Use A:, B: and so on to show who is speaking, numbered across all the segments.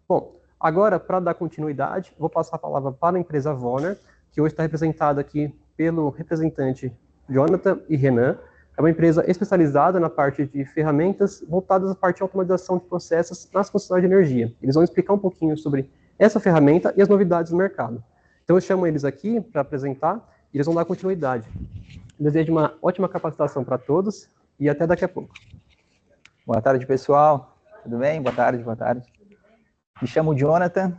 A: Bom, agora, para dar continuidade, vou passar a palavra para a empresa Vonner, que hoje está representada aqui pelo representante Jonathan e Renan. É uma empresa especializada na parte de ferramentas voltadas à parte de automatização de processos nas concessionárias de energia. Eles vão explicar um pouquinho sobre essa ferramenta e as novidades do mercado. Então, eu chamo eles aqui para apresentar e eles vão dar continuidade. Desejo uma ótima capacitação para todos e até daqui a pouco.
B: Boa tarde, pessoal. Tudo bem? Boa tarde, boa tarde. Me chamo Jonathan.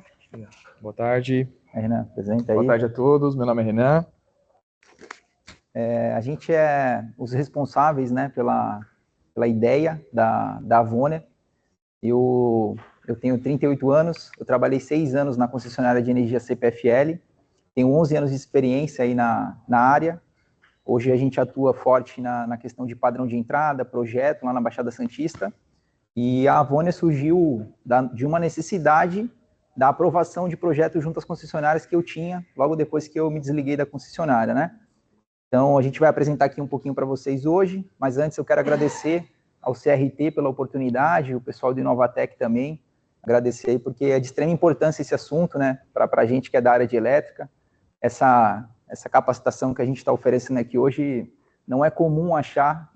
C: Boa tarde.
B: Renan, apresenta aí.
C: Boa tarde a todos, meu nome é Renan.
B: A gente é os responsáveis, né, pela ideia da Vonner. Eu tenho 38 anos, eu trabalhei 6 anos na concessionária de energia CPFL, tenho 11 anos de experiência aí na área. Hoje a gente atua forte na questão de padrão de entrada, projeto, lá na Baixada Santista, e a Vonner surgiu de uma necessidade da aprovação de projetos junto às concessionárias que eu tinha, logo depois que eu me desliguei da concessionária, né? Então, a gente vai apresentar aqui um pouquinho para vocês hoje, mas antes eu quero agradecer ao CRT pela oportunidade, o pessoal do Inovatec também, agradecer aí, porque é de extrema importância esse assunto, né, para a gente que é da área de elétrica. Essa capacitação que a gente está oferecendo aqui hoje não é comum achar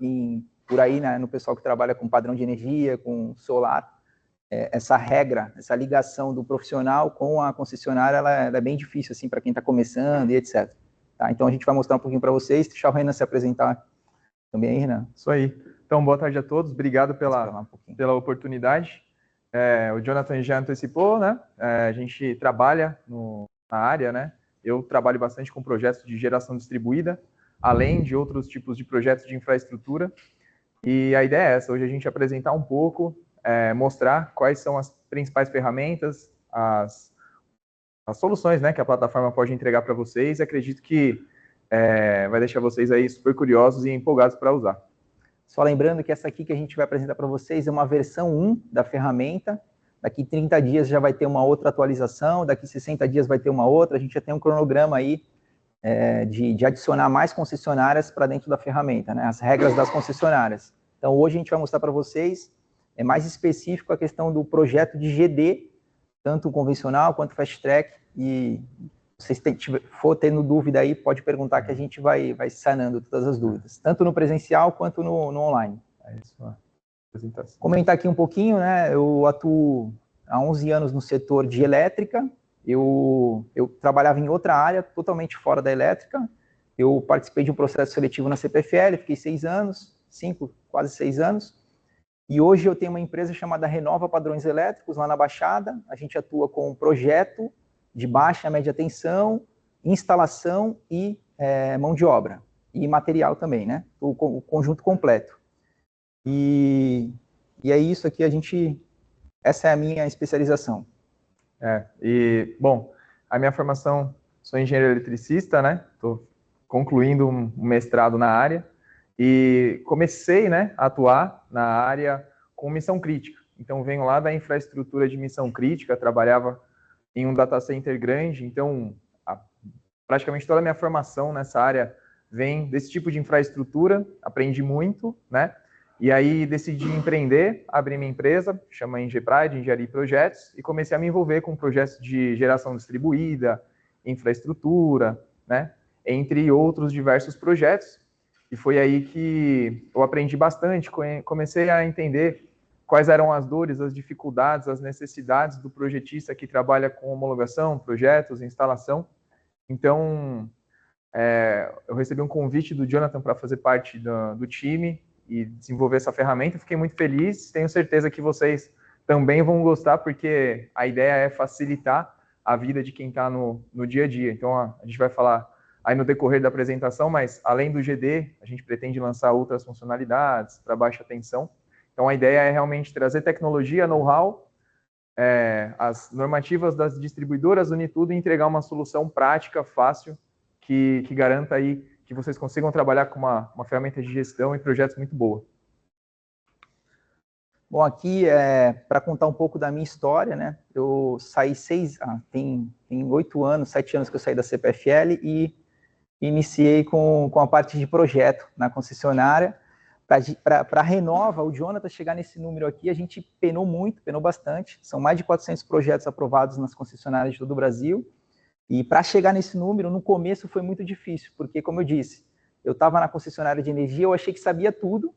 B: por aí, né, no pessoal que trabalha com padrão de energia, com solar. Essa regra, essa ligação do profissional com a concessionária, ela é bem difícil, assim, para quem está começando e etc. Tá, então a gente vai mostrar um pouquinho para vocês, deixar o Renan se apresentar também aí, Renan.
C: Isso aí. Então, boa tarde a todos, obrigado pela oportunidade. O Jonathan já antecipou, né? A gente trabalha na área, né? Eu trabalho bastante com projetos de geração distribuída, além de outros tipos de projetos de infraestrutura. E a ideia é essa, hoje a gente apresentar um pouco, mostrar quais são as principais ferramentas, as soluções, né, que a plataforma pode entregar para vocês. Acredito que vai deixar vocês aí super curiosos e empolgados para usar.
B: Só lembrando que essa aqui que a gente vai apresentar para vocês é uma versão 1 da ferramenta. Daqui 30 dias já vai ter uma outra atualização, daqui 60 dias vai ter uma outra. A gente já tem um cronograma aí de adicionar mais concessionárias para dentro da ferramenta, né, as regras das concessionárias. Então, hoje a gente vai mostrar para vocês, mais específico a questão do projeto de GD, tanto convencional quanto fast track, e se vocês for tendo dúvida aí, pode perguntar que a gente vai sanando todas as dúvidas, tanto no presencial quanto no online.
C: É isso, apresentação.
B: Comentar aqui um pouquinho, né, eu atuo há 11 anos no setor de elétrica, eu trabalhava em outra área, totalmente fora da elétrica, eu participei de um processo seletivo na CPFL, fiquei 6 anos, quase 6 anos, e hoje eu tenho uma empresa chamada Renova Padrões Elétricos, lá na Baixada. A gente atua com projeto de baixa e média tensão, instalação e mão de obra. E material também, né? O conjunto completo. E é isso aqui, essa é a minha especialização.
C: Bom, a minha formação, sou engenheiro eletricista, né? Estou concluindo um mestrado na área. E comecei, né, a atuar na área com missão crítica. Então, venho lá da infraestrutura de missão crítica, trabalhava em um data center grande, então, praticamente toda a minha formação nessa área vem desse tipo de infraestrutura, aprendi muito, né, e aí decidi empreender, abri minha empresa, chama Engepride, Engenharia e Projetos, e comecei a me envolver com projetos de geração distribuída, infraestrutura, né, entre outros diversos projetos. E foi aí que eu aprendi bastante, comecei a entender quais eram as dores, as dificuldades, as necessidades do projetista que trabalha com homologação, projetos, instalação. Então, eu recebi um convite do Jonathan para fazer parte do time e desenvolver essa ferramenta. Fiquei muito feliz, tenho certeza que vocês também vão gostar, porque a ideia é facilitar a vida de quem está no dia a dia. Então, a gente vai falar aí no decorrer da apresentação, mas além do GD, a gente pretende lançar outras funcionalidades para baixa tensão. Então, a ideia é realmente trazer tecnologia, know-how, as normativas das distribuidoras, unir tudo e entregar uma solução prática, fácil, que garanta aí que vocês consigam trabalhar com uma ferramenta de gestão e projetos muito boa.
B: Bom, aqui para contar um pouco da minha história, né? Eu saí tem 8 anos, 7 anos que eu saí da CPFL e iniciei com a parte de projeto na concessionária. para a Renova, o Jonathan chegar nesse número aqui, a gente penou muito, penou bastante. São mais de 400 projetos aprovados nas concessionárias de todo o Brasil. E para chegar nesse número, no começo foi muito difícil, porque, como eu disse, eu estava na concessionária de energia, eu achei que sabia tudo.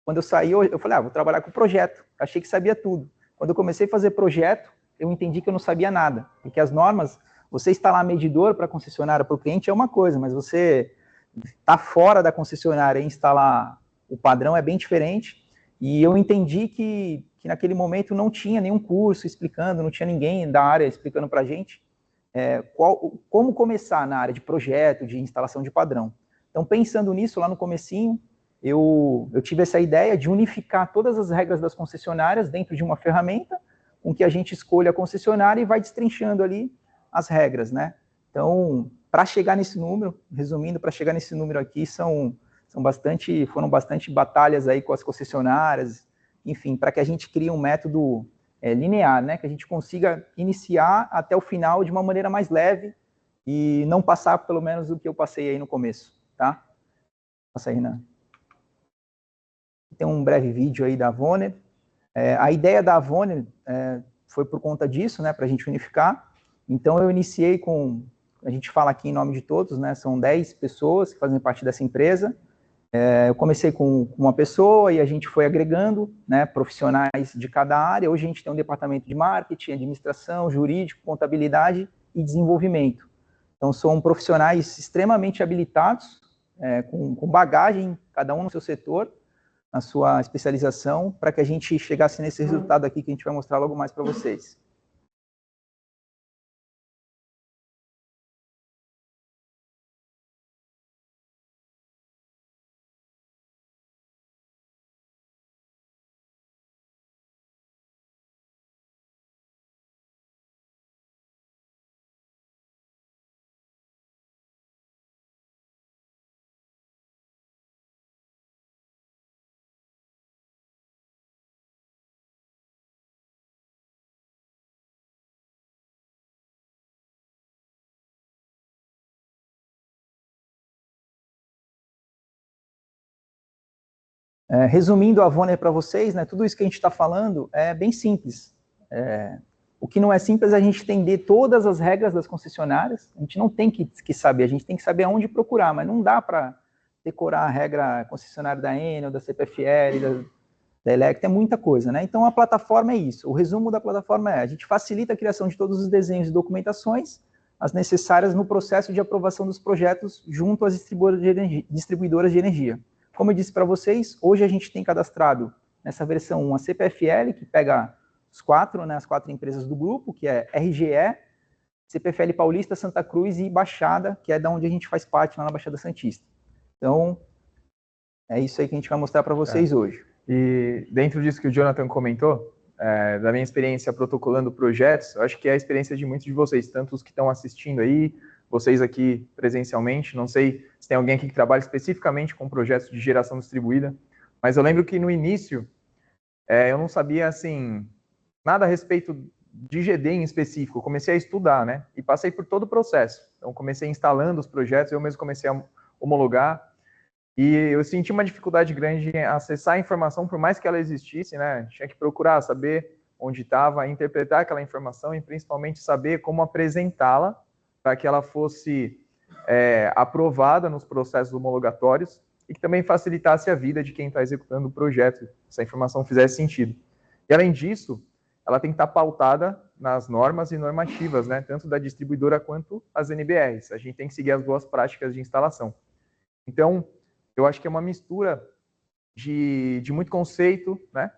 B: Quando eu saí, eu falei, vou trabalhar com projeto. Achei que sabia tudo. Quando eu comecei a fazer projeto, eu entendi que eu não sabia nada. Porque as normas, você instalar medidor para a concessionária, para o cliente é uma coisa, mas você tá fora da concessionária e instalar o padrão é bem diferente. E eu entendi que naquele momento não tinha nenhum curso explicando, não tinha ninguém da área explicando para a gente como começar na área de projeto, de instalação de padrão. Então, pensando nisso, lá no comecinho, eu tive essa ideia de unificar todas as regras das concessionárias dentro de uma ferramenta, com que a gente escolha a concessionária e vai destrinchando ali as regras, né? Então, para chegar nesse número, resumindo, para chegar nesse número aqui, foram bastante batalhas aí com as concessionárias, enfim, para que a gente crie um método linear, né? Que a gente consiga iniciar até o final de uma maneira mais leve e não passar, pelo menos, o que eu passei aí no começo, tá? Passa aí, Renan. Tem um breve vídeo aí da Voner. A ideia da Voner foi por conta disso, né? Para a gente unificar. Então, eu iniciei com... A gente fala aqui em nome de todos, né? São 10 pessoas que fazem parte dessa empresa. Eu comecei com uma pessoa e a gente foi agregando, né, profissionais de cada área. Hoje a gente tem um departamento de marketing, administração, jurídico, contabilidade e desenvolvimento. Então, são profissionais extremamente habilitados, com bagagem, cada um no seu setor, na sua especialização, para que a gente chegasse nesse resultado aqui que a gente vai mostrar logo mais para vocês. Resumindo a Voner para vocês, né, tudo isso que a gente está falando é bem simples. O que não é simples é a gente entender todas as regras das concessionárias. A gente não tem que saber, a gente tem que saber aonde procurar, mas não dá para decorar a regra concessionária da Enel, da CPFL, da Electra, é muita coisa, né? Então, a plataforma é isso. O resumo da plataforma a gente facilita a criação de todos os desenhos e documentações, as necessárias no processo de aprovação dos projetos junto às distribuidoras de energia. Como eu disse para vocês, hoje a gente tem cadastrado nessa versão 1 a CPFL, que pega os quatro, né, as 4 empresas do grupo, que é RGE, CPFL Paulista, Santa Cruz e Baixada, que é da onde a gente faz parte lá na Baixada Santista. Então, é isso aí que a gente vai mostrar para vocês hoje.
C: E dentro disso que o Jonathan comentou, da minha experiência protocolando projetos, eu acho que é a experiência de muitos de vocês, tanto os que estão assistindo aí, vocês aqui presencialmente, não sei se tem alguém aqui que trabalha especificamente com projetos de geração distribuída, mas eu lembro que no início eu não sabia, assim, nada a respeito de GD em específico. Eu comecei a estudar, né, e passei por todo o processo. Então, comecei instalando os projetos, eu mesmo comecei a homologar, e eu senti uma dificuldade grande em acessar a informação, por mais que ela existisse, né, tinha que procurar saber onde estava, interpretar aquela informação e principalmente saber como apresentá-la para que ela fosse aprovada nos processos homologatórios e que também facilitasse a vida de quem está executando o projeto, se a informação fizesse sentido. E, além disso, ela tem que estar pautada nas normas e normativas, né, tanto da distribuidora quanto as NBRs. A gente tem que seguir as boas práticas de instalação. Então, eu acho que é uma mistura de muito conceito, né,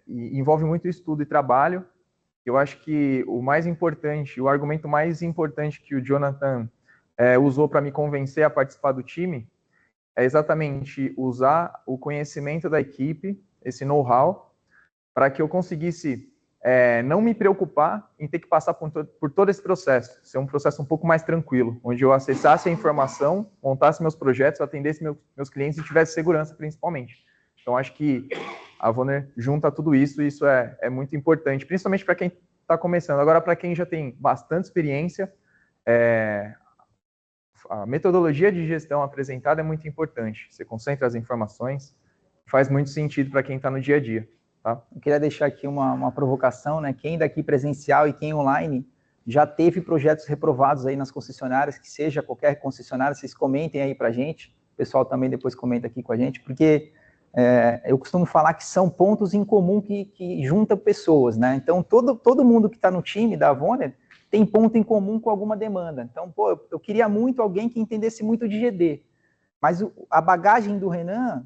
C: e envolve muito estudo e trabalho. Eu acho que o mais importante, o argumento mais importante que o Jonathan usou para me convencer a participar do time é exatamente usar o conhecimento da equipe, esse know-how, para que eu conseguisse não me preocupar em ter que passar por todo esse processo, ser um processo um pouco mais tranquilo, onde eu acessasse a informação, montasse meus projetos, atendesse meus clientes e tivesse segurança, principalmente. Então, acho que a Voner junta tudo isso e isso é muito importante, principalmente para quem está começando. Agora, para quem já tem bastante experiência, a metodologia de gestão apresentada é muito importante. Você concentra as informações, faz muito sentido para quem está no dia a dia. Tá?
B: Eu queria deixar aqui uma provocação, né? Quem daqui presencial e quem online já teve projetos reprovados aí nas concessionárias, que seja qualquer concessionária, vocês comentem aí para a gente, o pessoal também depois comenta aqui com a gente, porque eu costumo falar que são pontos em comum que juntam pessoas, né? Então, todo mundo que está no time da Voner tem ponto em comum com alguma demanda. Então, pô, eu queria muito alguém que entendesse muito de GD, mas a bagagem do Renan,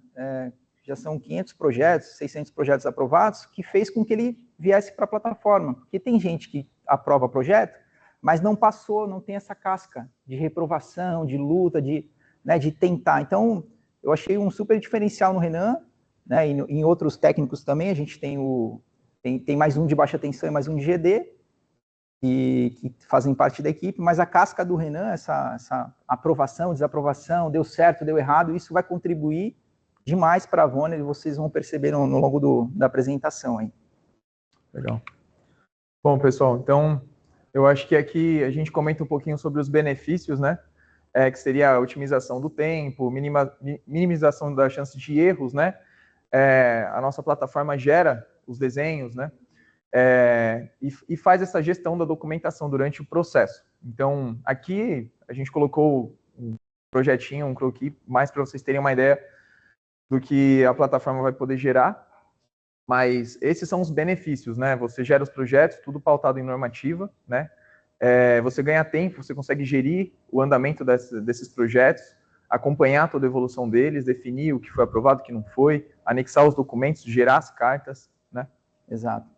B: já são 500 projetos, 600 projetos aprovados, que fez com que ele viesse para a plataforma. Porque tem gente que aprova projeto, mas não passou, não tem essa casca de reprovação, de luta, de tentar. Então, eu achei um super diferencial no Renan, né, e em outros técnicos também. A gente tem mais um de baixa tensão e mais um de GD, que fazem parte da equipe, mas a casca do Renan, essa aprovação, desaprovação, deu certo, deu errado, isso vai contribuir demais para a Voner, e vocês vão perceber no longo da apresentação aí.
C: Legal. Bom, pessoal, então eu acho que aqui a gente comenta um pouquinho sobre os benefícios, né? Que seria a otimização do tempo, minimização da chance de erros, né? A nossa plataforma gera os desenhos, né? E faz essa gestão da documentação durante o processo. Então, aqui a gente colocou um projetinho, um croquis, mais para vocês terem uma ideia do que a plataforma vai poder gerar, mas esses são os benefícios, né? Você gera os projetos, tudo pautado em normativa, né? Você ganha tempo, você consegue gerir o andamento desses projetos, acompanhar toda a evolução deles, definir o que foi aprovado, o que não foi, anexar os documentos, gerar as cartas, né?
B: Exato.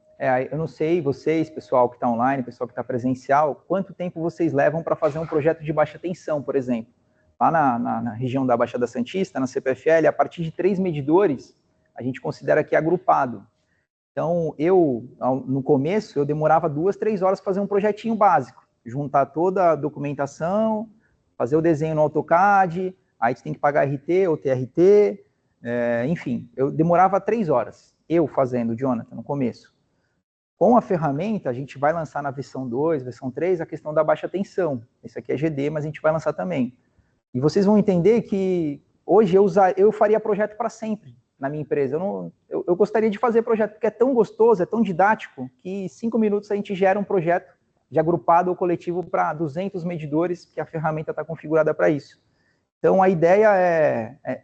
B: Eu não sei, vocês, pessoal que está online, pessoal que está presencial, quanto tempo vocês levam para fazer um projeto de baixa tensão, por exemplo? Lá na região da Baixada Santista, na CPFL, a partir de 3 medidores, a gente considera que é agrupado. Então, no começo, eu demorava 2, 3 horas para fazer um projetinho básico, juntar toda a documentação, fazer o desenho no AutoCAD, aí você tem que pagar RT ou TRT, enfim, eu demorava 3 horas, eu fazendo, Jonathan, no começo. Com a ferramenta, a gente vai lançar na versão 2, versão 3, a questão da baixa tensão. Esse aqui é GD, mas a gente vai lançar também. E vocês vão entender que hoje eu faria projeto para sempre na minha empresa. Eu gostaria de fazer projeto, porque é tão gostoso, é tão didático, que em 5 minutos a gente gera um projeto de agrupado ou coletivo para 200 medidores, que a ferramenta está configurada para isso. Então, a ideia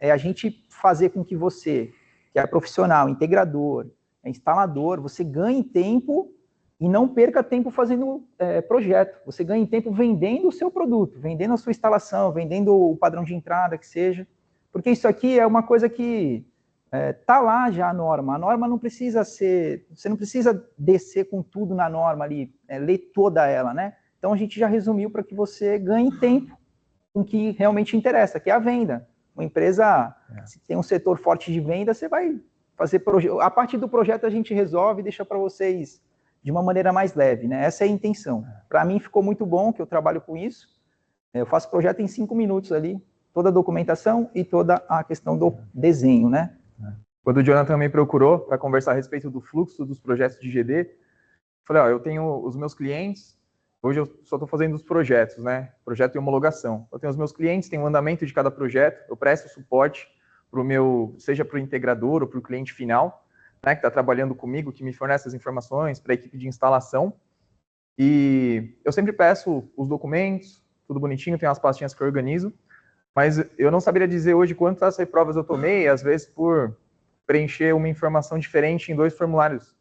B: é a gente fazer com que você, que é profissional, integrador, instalador, você ganhe tempo e não perca tempo fazendo projeto. Você ganha tempo vendendo o seu produto, vendendo a sua instalação, vendendo o padrão de entrada, que seja. Porque isso aqui é uma coisa que está lá já a norma. A norma não precisa ser... Você não precisa descer com tudo na norma ali, ler toda ela, né? Então, a gente já resumiu para que você ganhe tempo com o que realmente interessa, que é a venda. Uma empresa, se tem um setor forte de venda, você vai fazer projeto. A partir do projeto a gente resolve e deixa para vocês de uma maneira mais leve, né? Essa é a intenção. Para mim ficou muito bom, que eu trabalho com isso. Eu faço projeto em 5 minutos ali, toda a documentação e toda a questão do desenho, né?
C: Quando o Jonathan me procurou para conversar a respeito do fluxo dos projetos de GD, falei, eu tenho os meus clientes, hoje eu só estou fazendo os projetos, né? Projeto de homologação. Eu tenho os meus clientes, tenho o andamento de cada projeto, eu presto suporte para o meu, seja para o integrador ou para o cliente final, né, que está trabalhando comigo, que me fornece as informações, para a equipe de instalação. E eu sempre peço os documentos, tudo bonitinho, tem umas pastinhas que eu organizo, mas eu não saberia dizer hoje quantas reprovas eu tomei, às vezes por preencher uma informação diferente em 2 formulários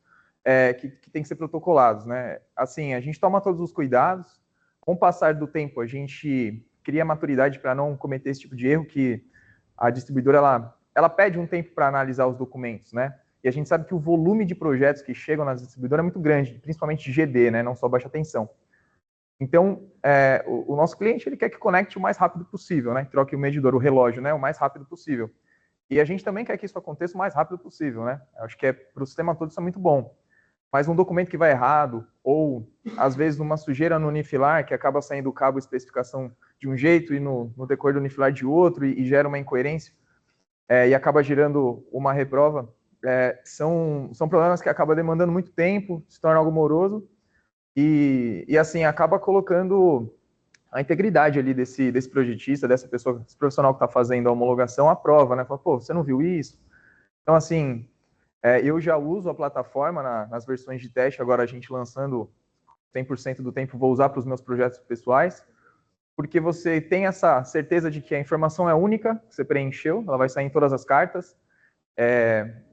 C: que tem que ser protocolados, né? Assim, a gente toma todos os cuidados, com o passar do tempo a gente cria maturidade para não cometer esse tipo de erro, que a distribuidora, ela pede um tempo para analisar os documentos, né? E a gente sabe que o volume de projetos que chegam nas distribuidoras é muito grande, principalmente de GD, né? Não só baixa tensão. Então, o nosso cliente, ele quer que conecte o mais rápido possível, né? Troque o medidor, o relógio, né? O mais rápido possível. E a gente também quer que isso aconteça o mais rápido possível, né? Acho que para o sistema todo isso é muito bom. Mas um documento que vai errado, ou às vezes uma sujeira no unifilar, que acaba saindo o cabo especificação de um jeito e no decorrer do unifilar de outro, e gera uma incoerência, e acaba gerando uma reprova, são problemas que acabam demandando muito tempo, se torna algo moroso, e assim, acaba colocando a integridade ali desse projetista, desse profissional que está fazendo a homologação à prova, né? Fala, pô, você não viu isso? Então, assim, eu já uso a plataforma nas versões de teste, agora a gente lançando 100% do tempo, vou usar para os meus projetos pessoais, porque você tem essa certeza de que a informação é única, que você preencheu, ela vai sair em todas as cartas.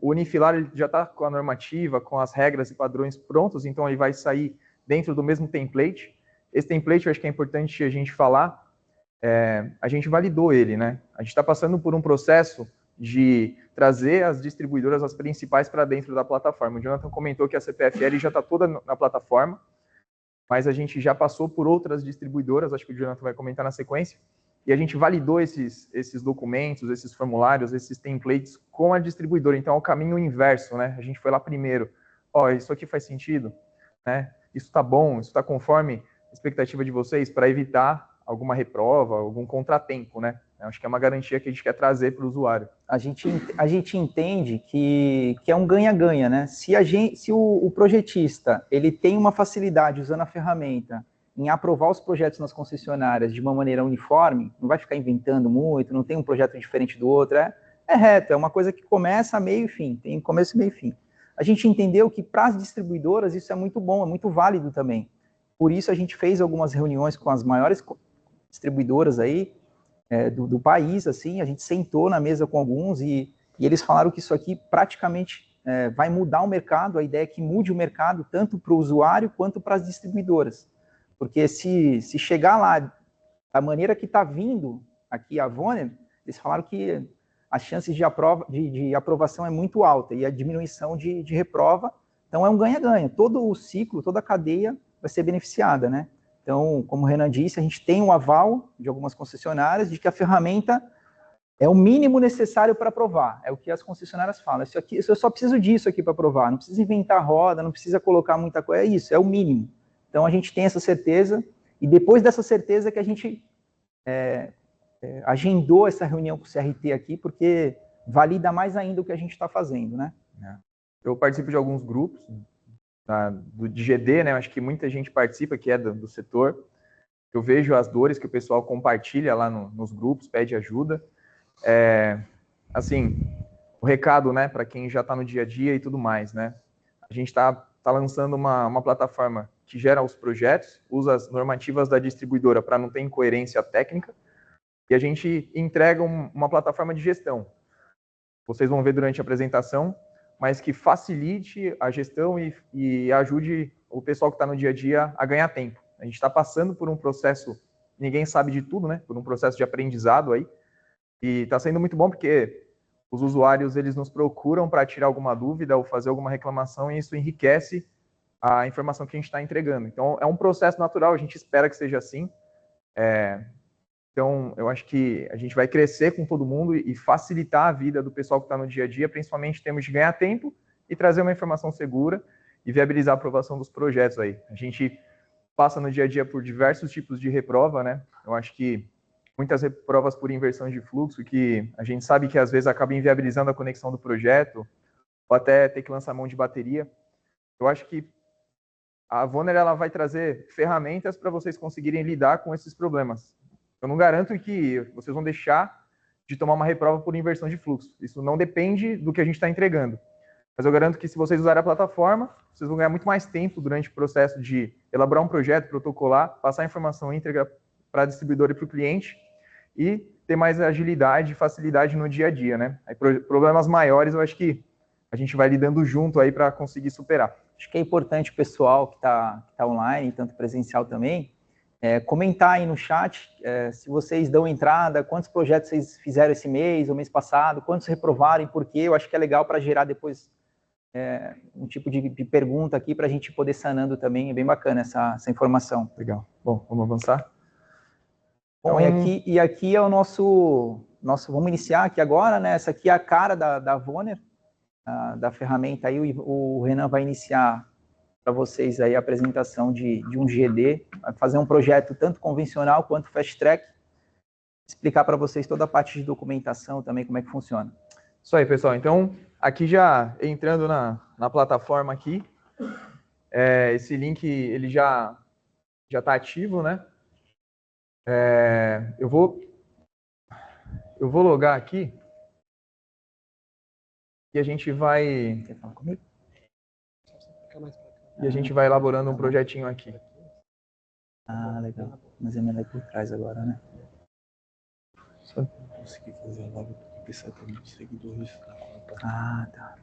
C: O Unifilar ele já está com a normativa, com as regras e padrões prontos, então ele vai sair dentro do mesmo template. Esse template eu acho que é importante a gente falar, a gente validou ele, né? A gente está passando por um processo de trazer as distribuidoras, as principais, para dentro da plataforma. O Jonathan comentou que a CPFL já está toda na plataforma, mas a gente já passou por outras distribuidoras, acho que o Jonathan vai comentar na sequência, e a gente validou esses documentos, esses formulários, esses templates com a distribuidora. Então, é o caminho inverso, né? A gente foi lá primeiro. Isso aqui faz sentido? Né? Isso está bom? Isso está conforme a expectativa de vocês? Para evitar alguma reprova, algum contratempo, né? Acho que é uma garantia que a gente quer trazer para o usuário.
B: A gente entende que é um ganha-ganha, né? Se o projetista ele tem uma facilidade usando a ferramenta em aprovar os projetos nas concessionárias de uma maneira uniforme, não vai ficar inventando muito, não tem um projeto diferente do outro, é reto, é uma coisa que começa, meio e fim, tem começo, meio e fim. A gente entendeu que para as distribuidoras isso é muito bom, é muito válido também. Por isso a gente fez algumas reuniões com as maiores distribuidoras aí, do país, assim, a gente sentou na mesa com alguns e eles falaram que isso aqui praticamente vai mudar o mercado, a ideia é que mude o mercado tanto para o usuário quanto para as distribuidoras, porque se chegar lá da maneira que está vindo aqui a Voner, eles falaram que as chances de aprovação é muito alta e a diminuição de reprova, então é um ganha-ganha, todo o ciclo, toda a cadeia vai ser beneficiada, né? Então, como o Renan disse, a gente tem um aval de algumas concessionárias de que a ferramenta é o mínimo necessário para aprovar. É o que as concessionárias falam. Isso aqui, eu só preciso disso aqui para aprovar. Não precisa inventar roda, não precisa colocar muita coisa. É isso, é o mínimo. Então, a gente tem essa certeza. E depois dessa certeza que a gente agendou essa reunião com o CRT aqui, porque valida mais ainda o que a gente está fazendo, né?
C: Eu participo de alguns grupos, de GD, né? Acho que muita gente participa, que é do setor. Eu vejo as dores que o pessoal compartilha lá nos grupos, pede ajuda. Assim, o recado, né, para quem já está no dia a dia e tudo mais, né? A gente está lançando uma plataforma que gera os projetos, usa as normativas da distribuidora para não ter incoerência técnica, e a gente entrega uma plataforma de gestão. Vocês vão ver durante a apresentação, mas que facilite a gestão e ajude o pessoal que está no dia a dia a ganhar tempo. A gente está passando por um processo, ninguém sabe de tudo, né? Por um processo de aprendizado aí, e está sendo muito bom porque os usuários eles nos procuram para tirar alguma dúvida ou fazer alguma reclamação, e isso enriquece a informação que a gente está entregando. Então, é um processo natural, a gente espera que seja assim. Então, eu acho que a gente vai crescer com todo mundo e facilitar a vida do pessoal que está no dia a dia, principalmente em termos de ganhar tempo e trazer uma informação segura e viabilizar a aprovação dos projetos aí. A gente passa no dia a dia por diversos tipos de reprova, né? Eu acho que muitas reprovas por inversão de fluxo, que a gente sabe que às vezes acaba inviabilizando a conexão do projeto, ou até ter que lançar mão de bateria. Eu acho que a Voner ela vai trazer ferramentas para vocês conseguirem lidar com esses problemas. Eu não garanto que vocês vão deixar de tomar uma reprova por inversão de fluxo. Isso não depende do que a gente está entregando. Mas eu garanto que se vocês usarem a plataforma, vocês vão ganhar muito mais tempo durante o processo de elaborar um projeto, protocolar, passar a informação íntegra para a distribuidora e para o cliente e ter mais agilidade e facilidade no dia a dia, né? Aí, problemas maiores, eu acho que a gente vai lidando junto aí para conseguir superar.
B: Acho que é importante o pessoal que tá online, tanto presencial também, comentar aí no chat se vocês dão entrada, quantos projetos vocês fizeram esse mês ou mês passado, quantos reprovaram e por quê. Eu acho que é legal para gerar depois um tipo de pergunta aqui para a gente poder sanando também. É bem bacana essa informação.
C: Legal. Bom, vamos avançar?
B: Bom, e aqui é o nosso... Vamos iniciar aqui agora, né? Essa aqui é a cara da Voner, da ferramenta aí. O Renan vai iniciar para vocês aí a apresentação de um GD, vai fazer um projeto tanto convencional quanto fast track, explicar para vocês toda a parte de documentação também, como é que funciona.
C: Isso aí, pessoal. Então, aqui já entrando na plataforma aqui, esse link ele já está ativo, né? Eu vou logar aqui. e a gente vai...
B: Quer falar comigo?
C: E a gente vai elaborando um projetinho aqui.
B: Ah, legal. Mas é melhor ir por trás agora, né?
D: Só consegui fazer a live porque precisa ter muitos seguidores na conta.
B: Ah, tá.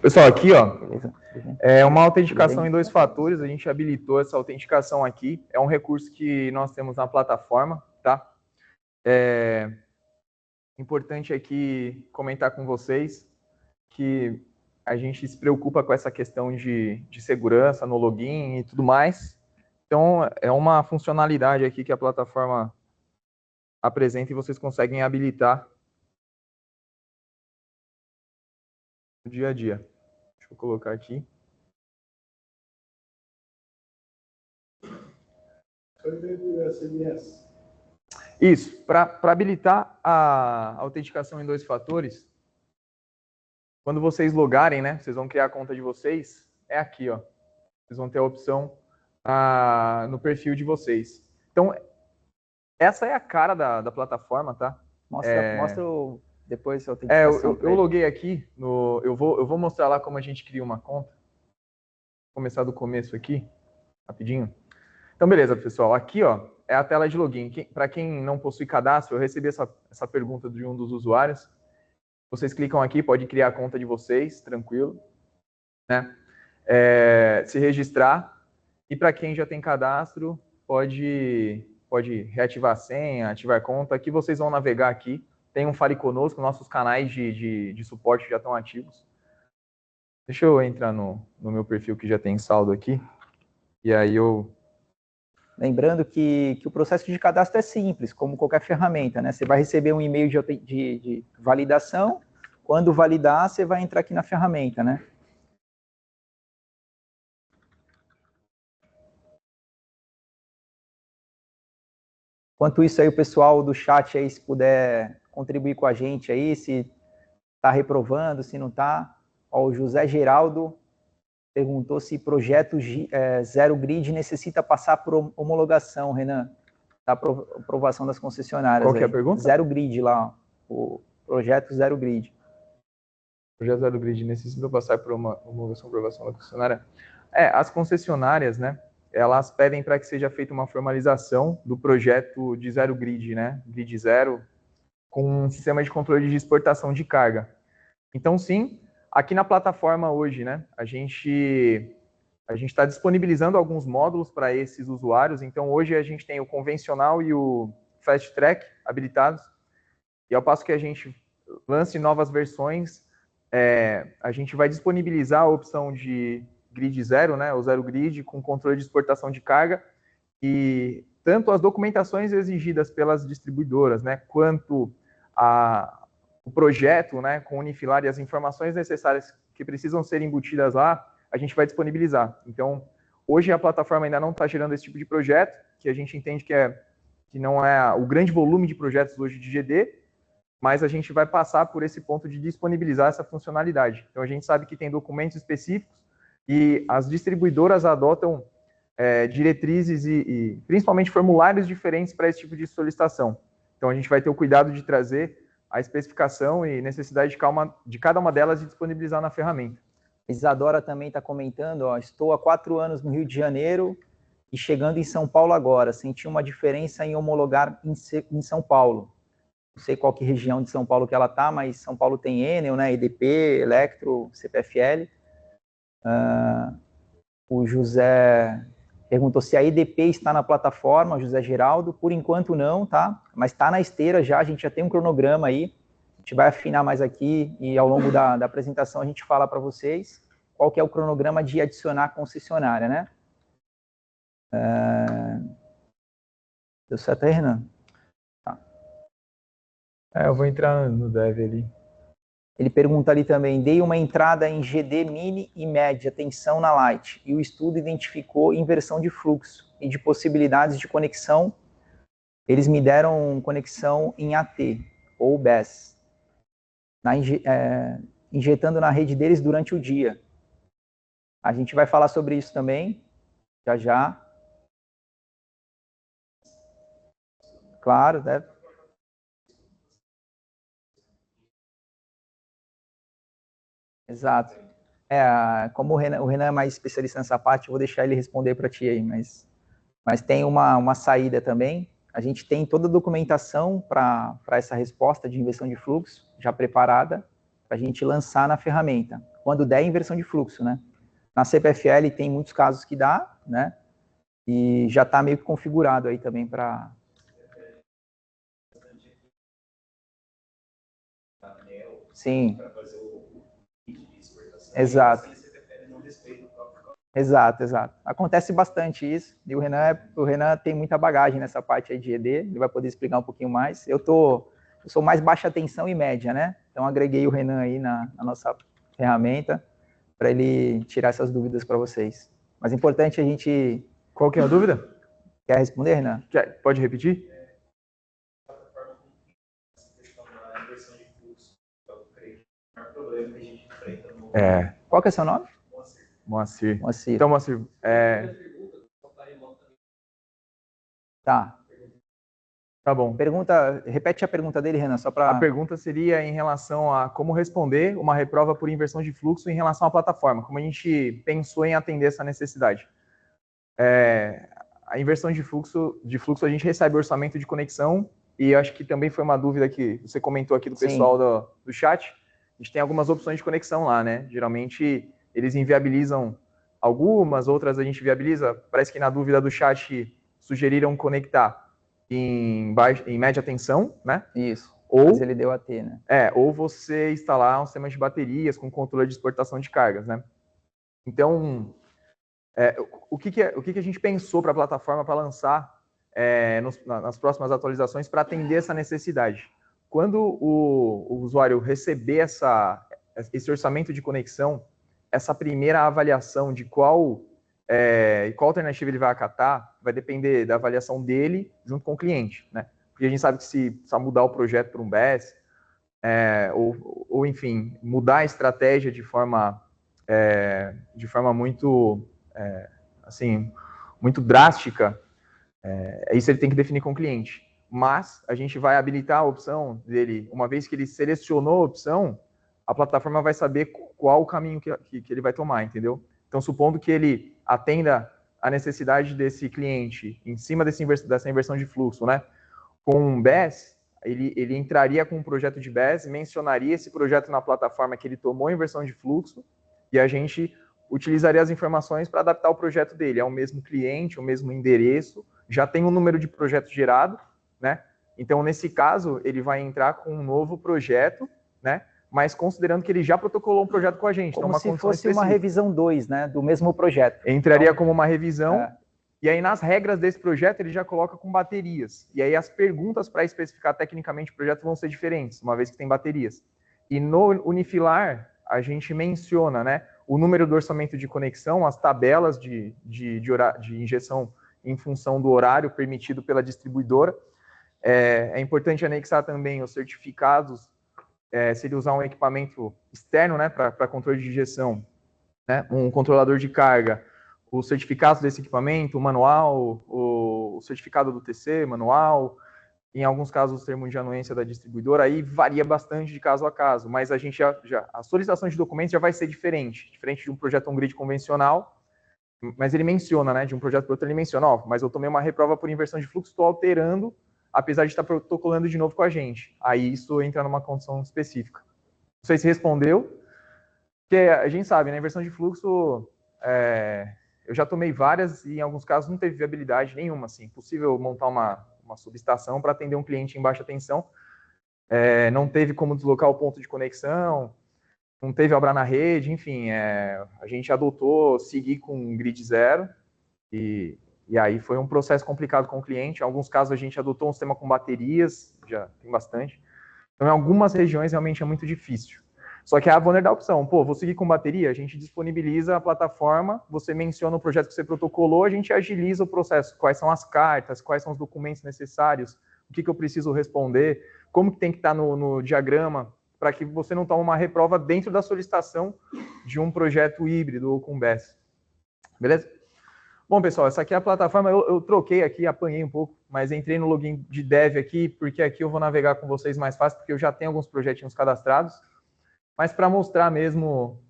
C: Pessoal, aqui, ó,
B: Beleza.
C: é uma autenticação em 2 fatores. A gente habilitou essa autenticação aqui. É um recurso que nós temos na plataforma, tá? Importante aqui comentar com vocês que a gente se preocupa com essa questão de segurança no login e tudo mais. Então, é uma funcionalidade aqui que a plataforma apresenta e vocês conseguem habilitar no dia a dia. Deixa eu colocar aqui. Isso, para habilitar a autenticação em 2 fatores, quando vocês logarem, né, vocês vão criar a conta de vocês, é aqui, ó. Vocês vão ter a opção no perfil de vocês. Então, essa é a cara da plataforma, tá?
B: Mostra depois a autenticação.
C: Eu loguei aqui, eu vou mostrar lá como a gente cria uma conta. Vou começar do começo aqui, rapidinho. Então, beleza, pessoal. Aqui, ó, é a tela de login. Para quem não possui cadastro, eu recebi essa pergunta de um dos usuários. Vocês clicam aqui, pode criar a conta de vocês, tranquilo, né? Se registrar. E para quem já tem cadastro, pode reativar a senha, ativar a conta. Aqui vocês vão navegar aqui. Tem um Fale Conosco, nossos canais de suporte já estão ativos. Deixa eu entrar no meu perfil que já tem saldo aqui. E aí eu...
B: Lembrando que o processo de cadastro é simples, como qualquer ferramenta, né? Você vai receber um e-mail de validação, quando validar, você vai entrar aqui na ferramenta, né? Enquanto isso aí, o pessoal do chat aí, se puder contribuir com a gente aí, se está reprovando, se não está. O José Geraldo perguntou se projeto Zero Grid necessita passar por homologação, Renan, da aprovação das concessionárias.
C: Qual que é a pergunta?
B: Zero Grid lá, o projeto Zero Grid.
C: O projeto Zero Grid necessita passar por uma homologação, aprovação da concessionária? As concessionárias, né, elas pedem para que seja feita uma formalização do projeto de Zero Grid, né, Grid Zero, com um sistema de controle de exportação de carga. Então, sim, aqui na plataforma hoje, né, a gente está disponibilizando alguns módulos para esses usuários. Então, hoje a gente tem o convencional e o Fast Track habilitados. E ao passo que a gente lance novas versões, a gente vai disponibilizar a opção de Grid Zero, né, o Zero Grid, com controle de exportação de carga. E tanto as documentações exigidas pelas distribuidoras, né, quanto o projeto, né, com o Unifilar e as informações necessárias que precisam ser embutidas lá, a gente vai disponibilizar. Então, hoje a plataforma ainda não está gerando esse tipo de projeto, que a gente entende que não é o grande volume de projetos hoje de GD, mas a gente vai passar por esse ponto de disponibilizar essa funcionalidade. Então, a gente sabe que tem documentos específicos e as distribuidoras adotam diretrizes e principalmente formulários diferentes para esse tipo de solicitação. Então, a gente vai ter o cuidado de trazer a especificação e necessidade de cada uma delas e disponibilizar na ferramenta.
B: Isadora também está comentando, ó, estou há 4 anos no Rio de Janeiro e chegando em São Paulo agora. Senti uma diferença em homologar em São Paulo. Não sei qual que região de São Paulo que ela está, mas São Paulo tem Enel, né, EDP, Electro, CPFL. O José perguntou se a EDP está na plataforma, José Geraldo. Por enquanto não, tá? Mas está na esteira já, a gente já tem um cronograma aí. A gente vai afinar mais aqui e ao longo da apresentação a gente fala para vocês qual que é o cronograma de adicionar a concessionária, né? Deu certo aí, Renan? Tá.
C: Eu vou entrar no Dev ali.
B: Ele pergunta ali também, dei uma entrada em GD mini e média tensão na Light e o estudo identificou inversão de fluxo e de possibilidades de conexão. Eles me deram conexão em AT ou BES. injetando na rede deles durante o dia. A gente vai falar sobre isso também, já já. Claro, né? Exato. Como o Renan é mais especialista nessa parte, eu vou deixar ele responder para ti aí, mas tem uma saída também. A gente tem toda a documentação para essa resposta de inversão de fluxo já preparada para a gente lançar na ferramenta, quando der inversão de fluxo, né? Na CPFL tem muitos casos que dá, né? E já está meio que configurado aí também para... Sim. Exato. Exato. Acontece bastante isso, e o Renan tem muita bagagem nessa parte aí de ED, ele vai poder explicar um pouquinho mais. Eu sou mais baixa tensão e média, né? Então agreguei o Renan aí na nossa ferramenta para ele tirar essas dúvidas para vocês. Mas é importante a gente...
C: Qual que é a dúvida?
B: Quer responder, Renan?
C: Pode repetir?
B: Qual que é o seu nome?
C: Moacir.
B: Moacir.
C: Então, Moacir,
B: Tá
C: bom.
B: Repete a pergunta dele, Renan, só para...
C: A pergunta seria em relação a como responder uma reprova por inversão de fluxo em relação à plataforma, como a gente pensou em atender essa necessidade. A inversão de fluxo a gente recebe orçamento de conexão, e eu acho que também foi uma dúvida que você comentou aqui do pessoal do chat. A gente tem algumas opções de conexão lá, né? Geralmente eles inviabilizam algumas, outras a gente viabiliza. Parece que na dúvida do chat sugeriram conectar em média tensão, né?
B: Isso.
C: Mas
B: ele deu AT, né?
C: Ou você instalar um sistema de baterias com controle de exportação de cargas, né? Então, o que a gente pensou para a plataforma para lançar nas próximas atualizações para atender essa necessidade? Quando o usuário receber esse orçamento de conexão, essa primeira avaliação de qual alternativa ele vai acatar vai depender da avaliação dele junto com o cliente, né? Porque a gente sabe que se precisar mudar o projeto para um BES, ou enfim, mudar a estratégia de forma muito, muito drástica, isso ele tem que definir com o cliente. Mas a gente vai habilitar a opção dele, uma vez que ele selecionou a opção, a plataforma vai saber qual o caminho que ele vai tomar, entendeu? Então, supondo que ele atenda a necessidade desse cliente em cima dessa inversão de fluxo, né? Com um BES, ele entraria com um projeto de BES, mencionaria esse projeto na plataforma que ele tomou a inversão de fluxo, e a gente utilizaria as informações para adaptar o projeto dele. É o mesmo cliente, o mesmo endereço, já tem um número de projetos gerado, né? Então, nesse caso, ele vai entrar com um novo projeto, né? Mas considerando que ele já protocolou um projeto com a gente.
B: Como
C: então,
B: se fosse uma revisão 2, né? Do mesmo projeto.
C: Entraria como uma revisão, e aí nas regras desse projeto ele já coloca com baterias. E aí as perguntas para especificar tecnicamente o projeto vão ser diferentes, uma vez que tem baterias. E no Unifilar, a gente menciona, né? O número do orçamento de conexão, as tabelas de injeção em função do horário permitido pela distribuidora. É importante anexar também os certificados, se ele usar um equipamento externo, né, para controle de injeção, né, um controlador de carga, os certificados desse equipamento, o manual, o certificado do TC, manual, em alguns casos o termo de anuência da distribuidora, aí varia bastante de caso a caso, mas a gente a solicitação de documentos já vai ser diferente de um projeto on-grid convencional, mas ele menciona, né, de um projeto para outro, ele menciona, mas eu tomei uma reprova por inversão de fluxo, estou alterando, apesar de estar protocolando de novo com a gente. Aí isso entra numa condição específica. Não sei se respondeu, porque a gente sabe, né, inversão de fluxo, eu já tomei várias e em alguns casos não teve viabilidade nenhuma, assim, possível montar uma subestação para atender um cliente em baixa tensão, não teve como deslocar o ponto de conexão, não teve obra na rede, enfim, a gente adotou seguir com grid zero e aí foi um processo complicado com o cliente. Em alguns casos a gente adotou um sistema com baterias, já tem bastante. Então, em algumas regiões realmente é muito difícil. Só que a Voner dá a opção, vou seguir com bateria, a gente disponibiliza a plataforma, você menciona o projeto que você protocolou, a gente agiliza o processo, quais são as cartas, quais são os documentos necessários, o que eu preciso responder, como que tem que estar no diagrama para que você não tome uma reprova dentro da solicitação de um projeto híbrido ou com BES. Beleza? Bom, pessoal, essa aqui é a plataforma. Eu troquei aqui, apanhei um pouco, mas entrei no login de dev aqui, porque aqui eu vou navegar com vocês mais fácil, porque eu já tenho alguns projetinhos cadastrados, mas para mostrar mesmo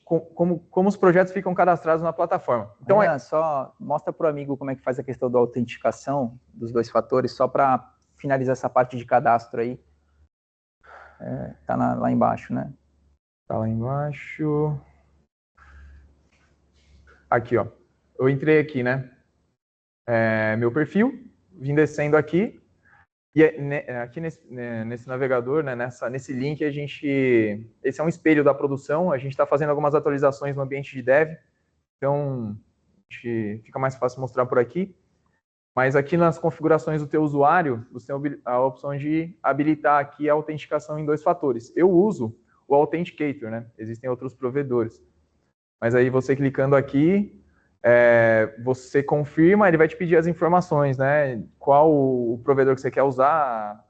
C: como os projetos ficam cadastrados na plataforma. Então,
B: só mostra para o amigo como é que faz a questão da autenticação dos 2 fatores, só para finalizar essa parte de cadastro aí. Tá lá embaixo, né?
C: Tá lá embaixo. Aqui, ó. Eu entrei aqui, né? Meu perfil, vim descendo aqui. E aqui nesse navegador, né, nesse link, esse é um espelho da produção, a gente está fazendo algumas atualizações no ambiente de dev, então fica mais fácil mostrar por aqui. Mas aqui nas configurações do teu usuário, você tem a opção de habilitar aqui a autenticação em 2 fatores. Eu uso o Authenticator, né? Existem outros provedores. Mas aí você clicando aqui, você confirma, ele vai te pedir as informações, né? Qual o provedor que você quer usar,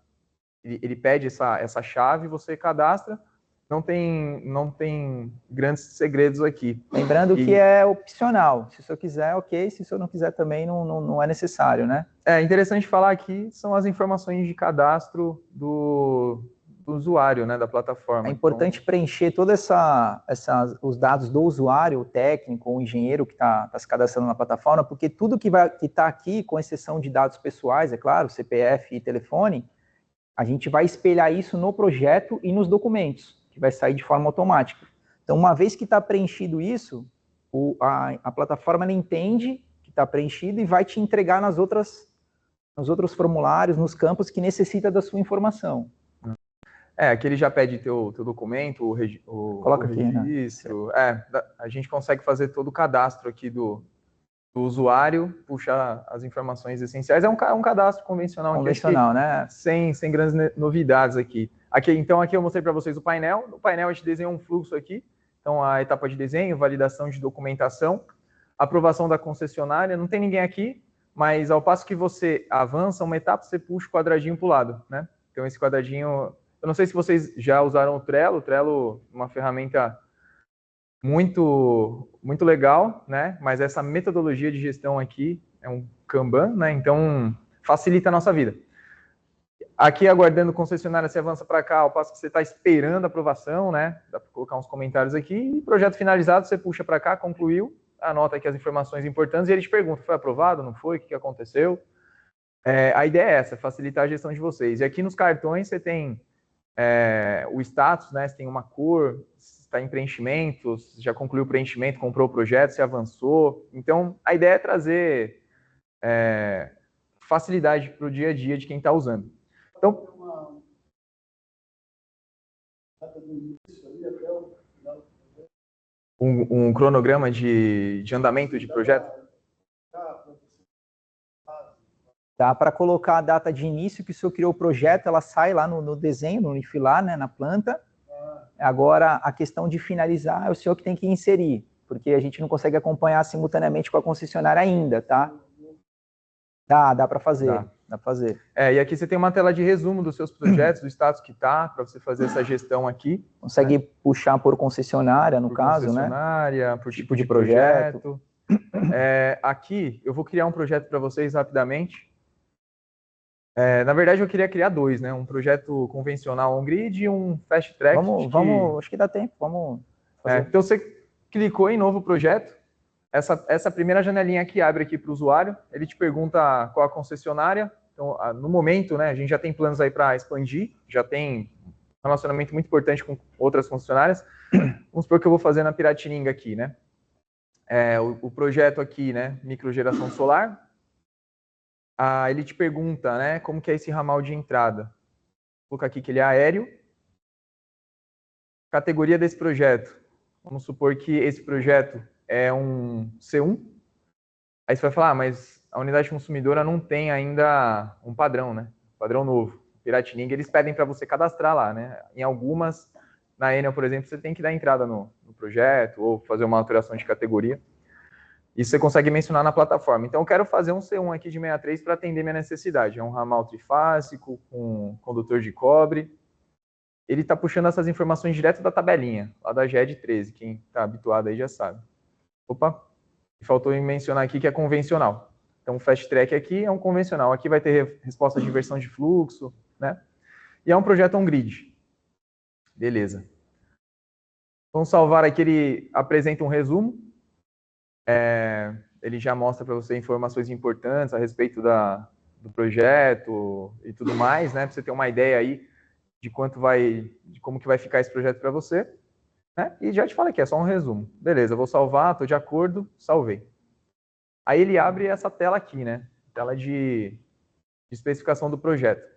C: ele pede essa chave, você cadastra, não tem grandes segredos aqui.
B: Lembrando que é opcional, se o senhor quiser, ok, se o senhor não quiser também, não é necessário, né?
C: É interessante falar aqui, são as informações de cadastro do usuário, né, da plataforma.
B: É importante preencher todos os dados do usuário, o técnico, o engenheiro que está se cadastrando na plataforma, porque tudo que está aqui, com exceção de dados pessoais, é claro, CPF e telefone, a gente vai espelhar isso no projeto e nos documentos, que vai sair de forma automática. Então, uma vez que está preenchido isso, a plataforma ela entende que está preenchido e vai te entregar nos outros formulários, nos campos que necessita da sua informação.
C: Aqui ele já pede teu documento,
B: Coloca
C: o
B: aqui,
C: registro. Né? A gente consegue fazer todo o cadastro aqui do usuário, puxar as informações essenciais. É um cadastro convencional.
B: Convencional, né?
C: Sem grandes novidades aqui. Então, aqui eu mostrei para vocês o painel. No painel a gente desenhou um fluxo aqui. Então, a etapa de desenho, validação de documentação, aprovação da concessionária. Não tem ninguém aqui, mas ao passo que você avança uma etapa, você puxa o quadradinho para o lado, né? Então, esse quadradinho... Eu não sei se vocês já usaram o Trello. O Trello é uma ferramenta muito, muito legal, né? Mas essa metodologia de gestão aqui é um Kanban, né? Então, facilita a nossa vida. Aqui, aguardando concessionária, você avança para cá, ao passo que você está esperando a aprovação, né? Dá para colocar uns comentários aqui. E projeto finalizado, você puxa para cá, concluiu, anota aqui as informações importantes e ele te pergunta, foi aprovado, não foi, o que aconteceu? A ideia é essa, facilitar a gestão de vocês. E aqui nos cartões você tem o status, né? Você tem uma cor, está em preenchimento, já concluiu o preenchimento, comprou o projeto, se avançou. Então, a ideia é trazer facilidade para o dia a dia de quem está usando. Então, um cronograma de andamento de projeto?
B: Dá para colocar a data de início que o senhor criou o projeto, ela sai lá no desenho, no infilar, né, na planta. Agora, a questão de finalizar é o senhor que tem que inserir, porque a gente não consegue acompanhar simultaneamente com a concessionária ainda, tá? Dá para fazer, dá para fazer.
C: E aqui você tem uma tela de resumo dos seus projetos, do status que está, para você fazer essa gestão aqui.
B: Consegue puxar por concessionária, no caso, né?
C: Concessionária, por tipo de projeto. Aqui, eu vou criar um projeto para vocês rapidamente. Na verdade, eu queria criar 2, né? Um projeto convencional on-grid e um fast track.
B: Vamos, acho que dá tempo, vamos fazer.
C: Então, você clicou em novo projeto. Essa primeira janelinha aqui abre aqui para o usuário. Ele te pergunta qual a concessionária. Então, no momento, né, a gente já tem planos aí para expandir. Já tem um relacionamento muito importante com outras concessionárias. Vamos supor que eu vou fazer na Piratininga aqui, né? O projeto aqui, né? Microgeração solar. Ele te pergunta, né, como que é esse ramal de entrada. Vou colocar aqui que ele é aéreo. Categoria desse projeto. Vamos supor que esse projeto é um C1. Aí você vai falar, mas a unidade consumidora não tem ainda um padrão, né? Padrão novo. Piratininga, eles pedem para você cadastrar lá, né? Em algumas, na Enel, por exemplo, você tem que dar entrada no projeto ou fazer uma alteração de categoria. Isso você consegue mencionar na plataforma. Então, eu quero fazer um C1 aqui de 63 para atender minha necessidade. É um ramal trifásico com condutor de cobre. ele está puxando essas informações direto da tabelinha, lá da GED 13, quem está habituado aí já sabe. Opa, faltou mencionar aqui que é convencional. Então, o Fast Track aqui é um convencional. Aqui vai ter resposta de inversão de fluxo, né? E é um projeto on-grid. Beleza. Vamos salvar aqui, ele apresenta um resumo. Ele já mostra para você informações importantes a respeito do projeto e tudo mais, né? Para você ter uma ideia aí de como que vai ficar esse projeto para você, né? E já te fala aqui, é só um resumo. Beleza, eu vou salvar, estou de acordo, salvei. Aí ele abre essa tela aqui, né? Tela de especificação do projeto.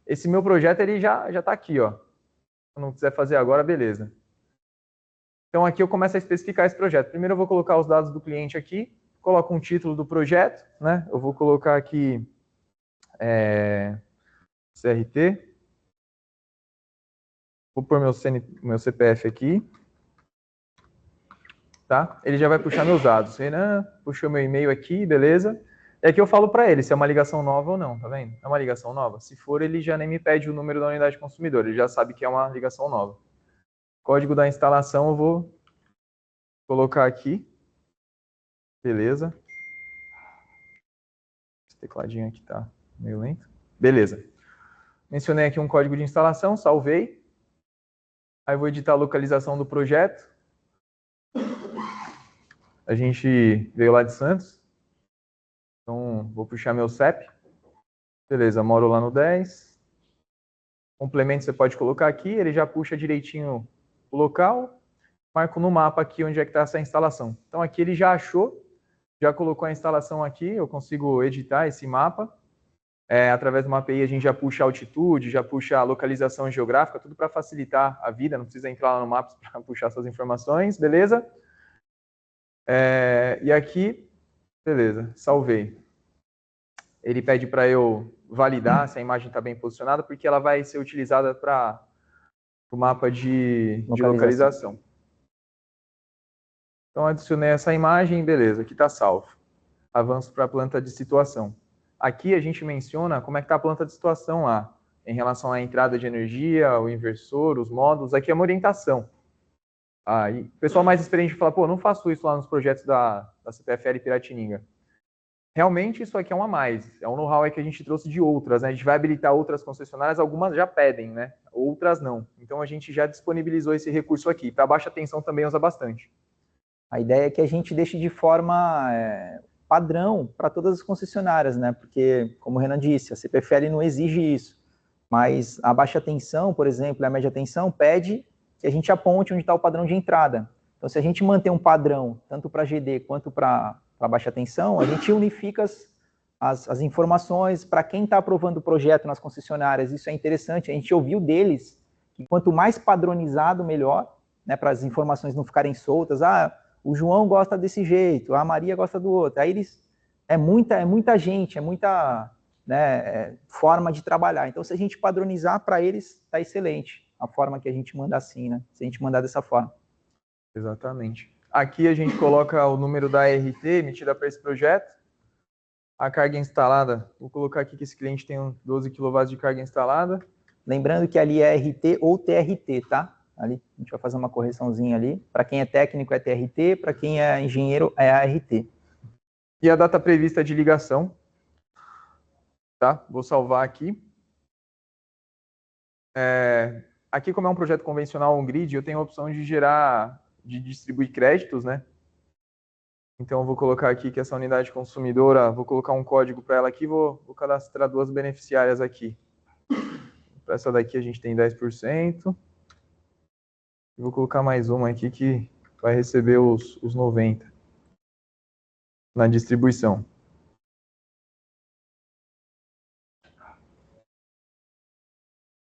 C: Esse meu projeto, ele já está aqui, ó. Se eu não quiser fazer agora, beleza. Então aqui eu começo a especificar esse projeto. Primeiro eu vou colocar os dados do cliente aqui, coloco um título do projeto, né? Eu vou colocar aqui CRT. Vou pôr meu CPF aqui. Tá? Ele já vai puxar meus dados. Renan, puxou meu e-mail aqui, beleza? E aqui eu falo para ele se é uma ligação nova ou não, tá vendo? É uma ligação nova? Se for, ele já nem me pede o número da unidade consumidora, ele já sabe que é uma ligação nova. Código da instalação eu vou colocar aqui. Beleza. Esse tecladinho aqui tá meio lento. Beleza. Mencionei aqui um código de instalação, salvei. Aí eu vou editar a localização do projeto. A gente veio lá de Santos. Então, vou puxar meu CEP. Beleza, moro lá no 10. Complemento você pode colocar aqui, ele já puxa direitinho o local. Marco no mapa aqui onde é que está essa instalação. Então, aqui ele já achou, já colocou a instalação aqui, eu consigo editar esse mapa. Através de uma API a gente já puxa a altitude, já puxa a localização geográfica, tudo para facilitar a vida, não precisa entrar lá no Maps para puxar essas informações, beleza? E aqui, beleza, salvei. Ele pede para eu validar se a imagem está bem posicionada, porque ela vai ser utilizada para o mapa de localização. Então, adicionei essa imagem, beleza, aqui está salvo. Avanço para a planta de situação. Aqui a gente menciona como é que está a planta de situação lá, em relação à entrada de energia, o inversor, os módulos. Aqui é uma orientação. E o pessoal mais experiente fala, pô, não faço isso lá nos projetos da CPFL Piratininga. Realmente isso aqui é um a mais, é um know-how que a gente trouxe de outras, né? A gente vai habilitar outras concessionárias, algumas já pedem, né? Outras não. Então a gente já disponibilizou esse recurso aqui. Para baixa tensão também usa bastante.
B: A ideia é que a gente deixe de forma padrão para todas as concessionárias, né? Porque, como o Renan disse, a CPFL não exige isso. Mas a baixa tensão, por exemplo, a média tensão pede que a gente aponte onde está o padrão de entrada. Então, se a gente manter um padrão, tanto para GD quanto para baixa tensão, a gente unifica as informações para quem está aprovando o projeto nas concessionárias. Isso é interessante, a gente ouviu deles que quanto mais padronizado, melhor, né, para as informações não ficarem soltas. O João gosta desse jeito, a Maria gosta do outro. Aí é muita gente, é muita forma de trabalhar. Então, se a gente padronizar para eles, está excelente a forma que a gente manda assim, né? Se a gente mandar dessa forma.
C: Exatamente. Aqui a gente coloca o número da RT emitida para esse projeto. A carga instalada, vou colocar aqui que esse cliente tem 12 kW de carga instalada.
B: Lembrando que ali é RT ou TRT, tá? Ali a gente vai fazer uma correçãozinha ali. Para quem é técnico é TRT, para quem é engenheiro é ART.
C: E a data prevista de ligação. Tá? Vou salvar aqui. Aqui, como é um projeto convencional on-grid, eu tenho a opção de distribuir créditos, né? Então, eu vou colocar aqui que essa unidade consumidora, vou colocar um código para ela aqui, vou cadastrar 2 beneficiárias aqui. Para essa daqui a gente tem 10%. Vou colocar mais uma aqui que vai receber os 90% na distribuição.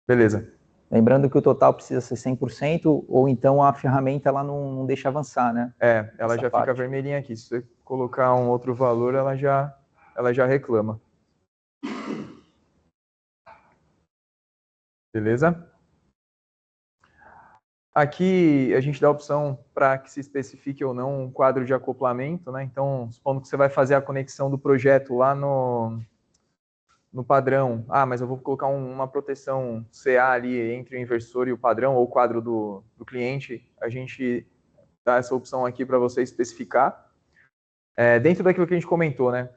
C: Beleza.
B: Lembrando que o total precisa ser 100%, ou então a ferramenta ela não deixa avançar, né?
C: Ela já fica vermelhinha aqui. Se você colocar um outro valor, ela já reclama. Beleza? Aqui a gente dá a opção para que se especifique ou não um quadro de acoplamento, né? Então, supondo que você vai fazer a conexão do projeto lá no no padrão, mas eu vou colocar uma proteção CA ali entre o inversor e o padrão, ou o quadro do cliente, a gente dá essa opção aqui para você especificar. Dentro daquilo que a gente comentou, né?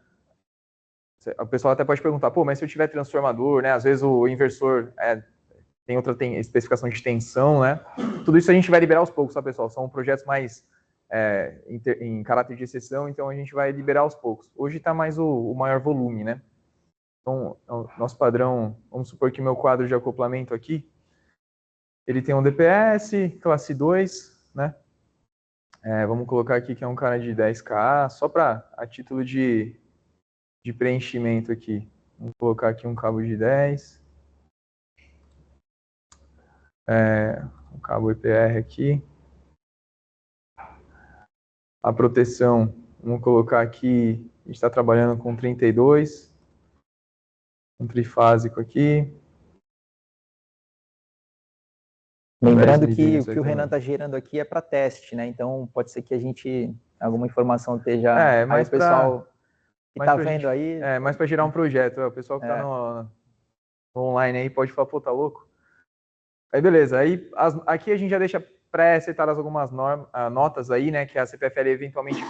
C: O pessoal até pode perguntar, pô, mas se eu tiver transformador, né? Às vezes o inversor tem especificação de tensão, né? Tudo isso a gente vai liberar aos poucos, tá, pessoal? São projetos mais em caráter de exceção, então a gente vai liberar aos poucos. Hoje está mais o maior volume, né? Então, nosso padrão, vamos supor que meu quadro de acoplamento aqui, ele tem um DPS, classe 2, né? Vamos colocar aqui que é um cara de 10K, só a título de preenchimento aqui. Vamos colocar aqui um cabo de 10. Um cabo EPR aqui. A proteção, vamos colocar aqui, a gente está trabalhando com 32. Um trifásico aqui.
B: Lembrando que o que o Renan está gerando aqui é para teste, né? Então, pode ser que a gente, alguma informação esteja...
C: mas
B: o pessoal que está vendo
C: gente,
B: aí...
C: mais para gerar um projeto. O pessoal que está no online aí pode falar, pô, tá louco? Aí, beleza. Aí, aqui a gente já deixa pré-setadas algumas notas aí, né? Que a CPFL eventualmente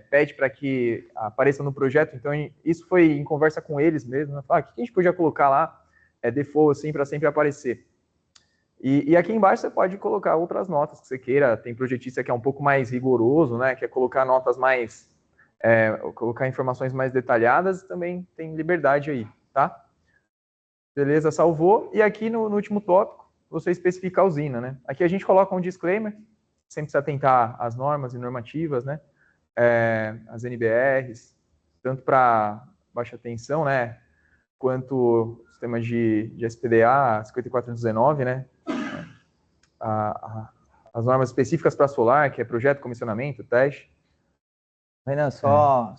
C: pede para que apareça no projeto. Então, isso foi em conversa com eles mesmo. Né? O que a gente podia colocar lá? Default, assim, para sempre aparecer. E aqui embaixo você pode colocar outras notas que você queira. Tem projetista que é um pouco mais rigoroso, né? Quer colocar notas mais... colocar informações mais detalhadas. Também tem liberdade aí, tá? Beleza, salvou. E aqui no último tópico, você especifica a usina, né? Aqui a gente coloca um disclaimer. Sempre precisa atentar às normas e normativas, né? As NBRs, tanto para baixa tensão, né? Quanto o sistema de SPDA 5419, né? As normas específicas para solar, que é projeto, comissionamento, teste.
B: Renan, só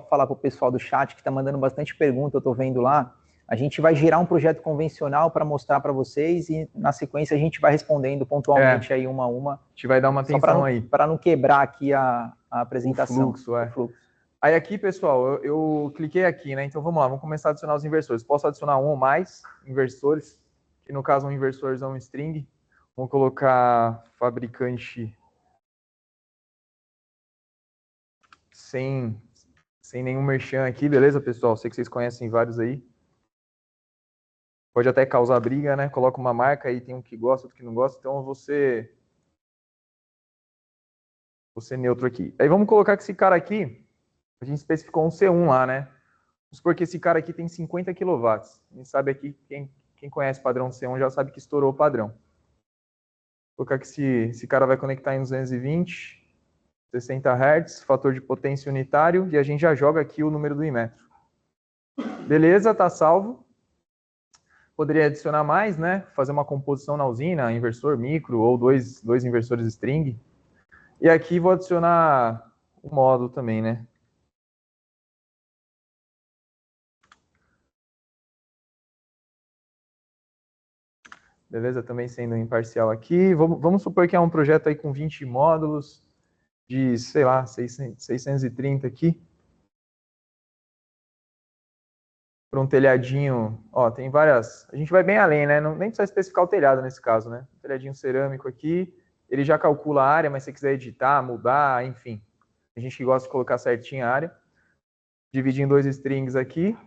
B: falar para o pessoal do chat que está mandando bastante pergunta, eu estou vendo lá. A gente vai gerar um projeto convencional para mostrar para vocês e, na sequência, a gente vai respondendo pontualmente aí uma a uma.
C: A gente vai dar uma atenção aí.
B: Para não quebrar aqui a apresentação.
C: O fluxo. Aí aqui, pessoal, eu cliquei aqui, né? Então, vamos lá, vamos começar a adicionar os inversores. Posso adicionar um ou mais inversores, que no caso um inversor é um string. Vamos colocar fabricante sem nenhum merchan aqui, beleza, pessoal? Sei que vocês conhecem vários aí. Pode até causar briga, né? Coloca uma marca aí, tem um que gosta, outro que não gosta, então eu vou ser neutro aqui. Aí vamos colocar que esse cara aqui, a gente especificou um C1 lá, né? Vamos supor que esse cara aqui tem 50 kW. A gente sabe aqui, quem conhece o padrão C1 já sabe que estourou o padrão. Vou colocar que esse cara vai conectar em 220, 60 Hz, fator de potência unitário, e a gente já joga aqui o número do Inmetro. Beleza, tá salvo. Poderia adicionar mais, né? Fazer uma composição na usina, inversor micro ou dois inversores string. E aqui vou adicionar o módulo também, né? Beleza, também sendo imparcial aqui. Vamos supor que é um projeto aí com 20 módulos de, sei lá, 630 aqui. Para um telhadinho, tem várias... A gente vai bem além, né? Nem precisa especificar o telhado nesse caso, né? Um telhadinho cerâmico aqui, ele já calcula a área, mas se você quiser editar, mudar, enfim. A gente gosta de colocar certinho a área. Dividir em 2 strings aqui.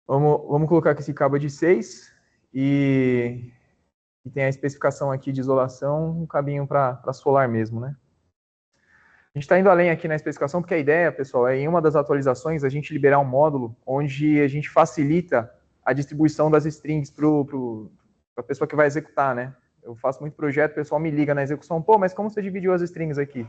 C: Vamos colocar que esse cabo é de 6 e tem a especificação aqui de isolação, um cabinho para solar mesmo, né? A gente está indo além aqui na especificação, porque a ideia, pessoal, é em uma das atualizações a gente liberar um módulo onde a gente facilita a distribuição das strings para a pessoa que vai executar, né? Eu faço muito projeto, o pessoal me liga na execução, pô, mas como você dividiu as strings aqui?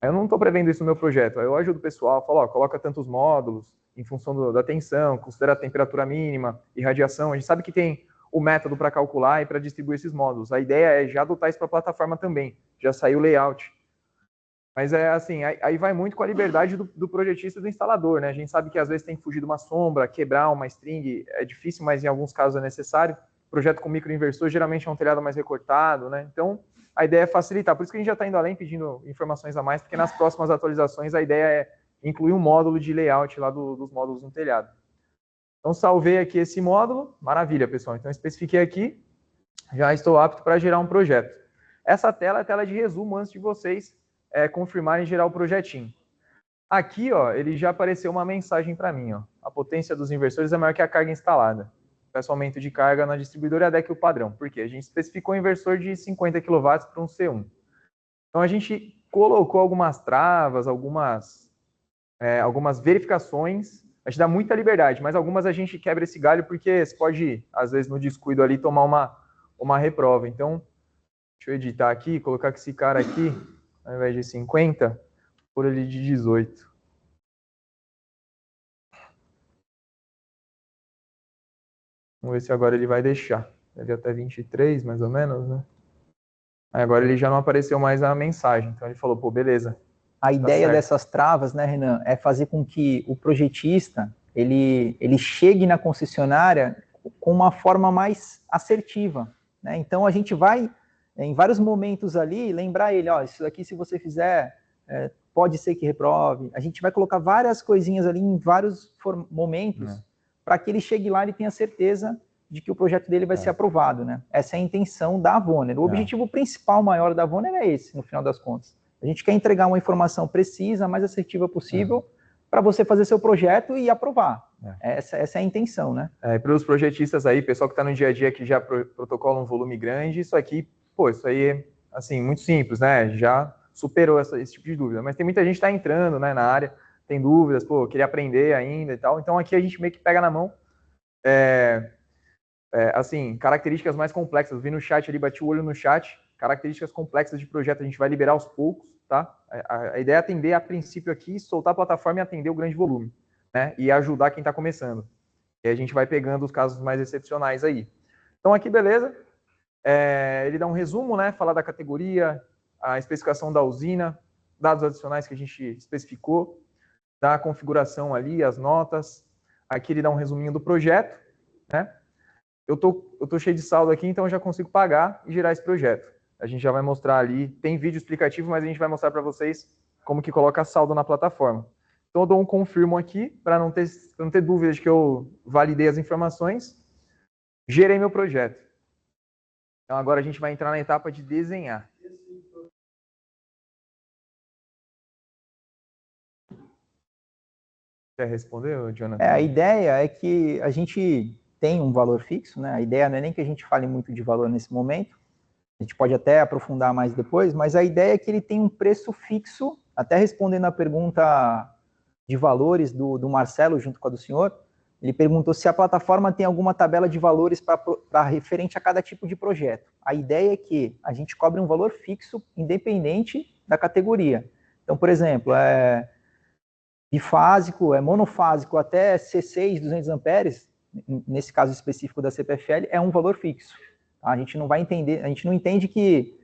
C: Eu não estou prevendo isso no meu projeto, eu ajudo o pessoal, falo, coloca tantos módulos em função da tensão, considera a temperatura mínima, irradiação, a gente sabe que tem o método para calcular e para distribuir esses módulos. A ideia é já adotar isso para a plataforma também, já saiu o layout. Mas assim, aí vai muito com a liberdade do projetista e do instalador, né? A gente sabe que às vezes tem que fugir de uma sombra, quebrar uma string, é difícil, mas em alguns casos é necessário. Projeto com microinversor geralmente é um telhado mais recortado, né? Então, a ideia é facilitar. Por isso que a gente já está indo além pedindo informações a mais, porque nas próximas atualizações a ideia é incluir um módulo de layout lá dos módulos no telhado. Então, salvei aqui esse módulo. Maravilha, pessoal. Então, especifiquei aqui. Já estou apto para gerar um projeto. Essa tela é a tela de resumo antes de vocês confirmarem gerar o projetinho. Aqui, ó, ele já apareceu uma mensagem para mim. Ó. A potência dos inversores é maior que a carga instalada. Peço aumento de carga na distribuidora ADEC o padrão. Por quê? A gente especificou um inversor de 50 kW para um C1. Então, a gente colocou algumas travas, algumas verificações. A gente dá muita liberdade, mas algumas a gente quebra esse galho porque você pode, às vezes, no descuido ali, tomar uma reprova. Então, deixa eu editar aqui, colocar esse cara aqui, ao invés de 50, por ali de 18. Vamos ver se agora ele vai deixar. Deve até 23, mais ou menos, né? Aí agora ele já não apareceu mais a mensagem. Então ele falou, pô, beleza.
B: A ideia dessas travas, né, Renan, é fazer com que o projetista ele chegue na concessionária com uma forma mais assertiva, né? Então a gente vai, em vários momentos ali, lembrar ele, ó, isso aqui se você fizer, pode ser que reprove. A gente vai colocar várias coisinhas ali em vários momentos para que ele chegue lá e tenha certeza de que o projeto dele vai ser aprovado, né? Essa é a intenção da Voner. O objetivo principal maior da Voner é esse, no final das contas. A gente quer entregar uma informação precisa, a mais assertiva possível, para você fazer seu projeto e aprovar. Essa é a intenção, né?
C: Para os projetistas aí, pessoal que está no dia a dia que já protocola um volume grande, isso aqui, pô, isso aí é, assim, muito simples, né? Já superou esse tipo de dúvida. Mas tem muita gente que está entrando, né, na área, tem dúvidas, pô, queria aprender ainda e tal. Então aqui a gente meio que pega na mão, assim, características mais complexas. Vi no chat ali, bati o olho no chat, características complexas de projeto a gente vai liberar aos poucos, tá? A ideia é atender a princípio aqui, soltar a plataforma e atender o grande volume, né? E ajudar quem está começando. E a gente vai pegando os casos mais excepcionais aí. Então aqui, beleza. Ele dá um resumo, né? Falar da categoria, a especificação da usina, dados adicionais que a gente especificou, da configuração ali, as notas. Aqui ele dá um resuminho do projeto, né? Eu tô cheio de saldo aqui, então eu já consigo pagar e gerar esse projeto. A gente já vai mostrar ali, tem vídeo explicativo, mas a gente vai mostrar para vocês como que coloca saldo na plataforma. Então eu dou um confirmo aqui, para não ter dúvida de que eu validei as informações. Gerei meu projeto. Então agora a gente vai entrar na etapa de desenhar. Quer responder, Jonathan?
B: A ideia é que a gente tem um valor fixo, né? A ideia não é nem que a gente fale muito de valor nesse momento, a gente pode até aprofundar mais depois, mas a ideia é que ele tem um preço fixo, até respondendo a pergunta de valores do Marcelo junto com a do senhor, ele perguntou se a plataforma tem alguma tabela de valores para referente a cada tipo de projeto. A ideia é que a gente cobre um valor fixo, independente da categoria. Então, por exemplo, bifásico, monofásico até C6, 200 amperes, nesse caso específico da CPFL, é um valor fixo. A gente não vai entender, a gente não entende que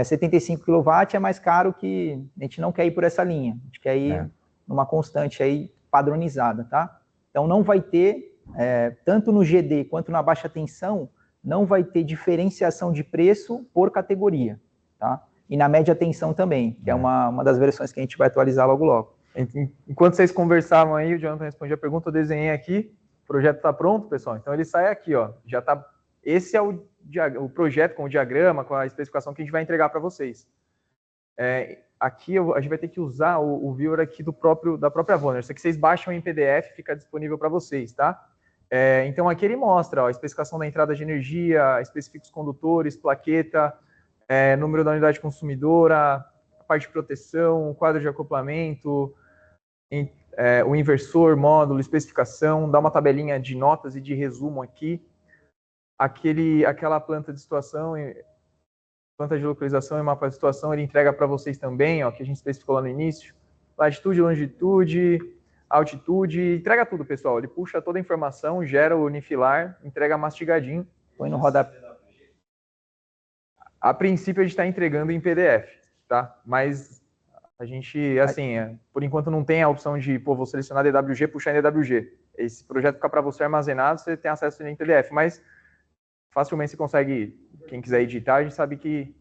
B: 75 kW é mais caro, que a gente não quer ir por essa linha, a gente quer ir numa constante aí padronizada, tá? Então não vai ter, tanto no GD quanto na baixa tensão, não vai ter diferenciação de preço por categoria, tá? E na média tensão também, que é uma das versões que a gente vai atualizar logo logo.
C: Enquanto vocês conversavam aí, o Jonathan respondia a pergunta, eu desenhei aqui, o projeto está pronto, pessoal, então ele sai aqui, ó, já está, esse é o projeto com o diagrama, com a especificação que a gente vai entregar para vocês. Aqui a gente vai ter que usar o viewer aqui da própria Voner, isso aqui vocês baixam em PDF, fica disponível para vocês, tá? Então aqui ele mostra, ó, a especificação da entrada de energia, especifica os condutores, plaqueta, número da unidade consumidora, a parte de proteção, o quadro de acoplamento, o inversor, módulo, especificação, dá uma tabelinha de notas e de resumo aqui. Aquela planta de situação, planta de localização e mapa de situação, ele entrega para vocês também, ó, que a gente especificou lá no início. Latitude, longitude, altitude, entrega tudo, pessoal. Ele puxa toda a informação, gera o unifilar, entrega mastigadinho.
B: Põe no rodapé.
C: A princípio a gente está entregando em PDF, tá? Mas a gente, assim, por enquanto não tem a opção de, vou selecionar DWG, puxar em DWG. Esse projeto fica para você armazenado, você tem acesso em PDF, mas facilmente você consegue, quem quiser editar, a gente sabe que...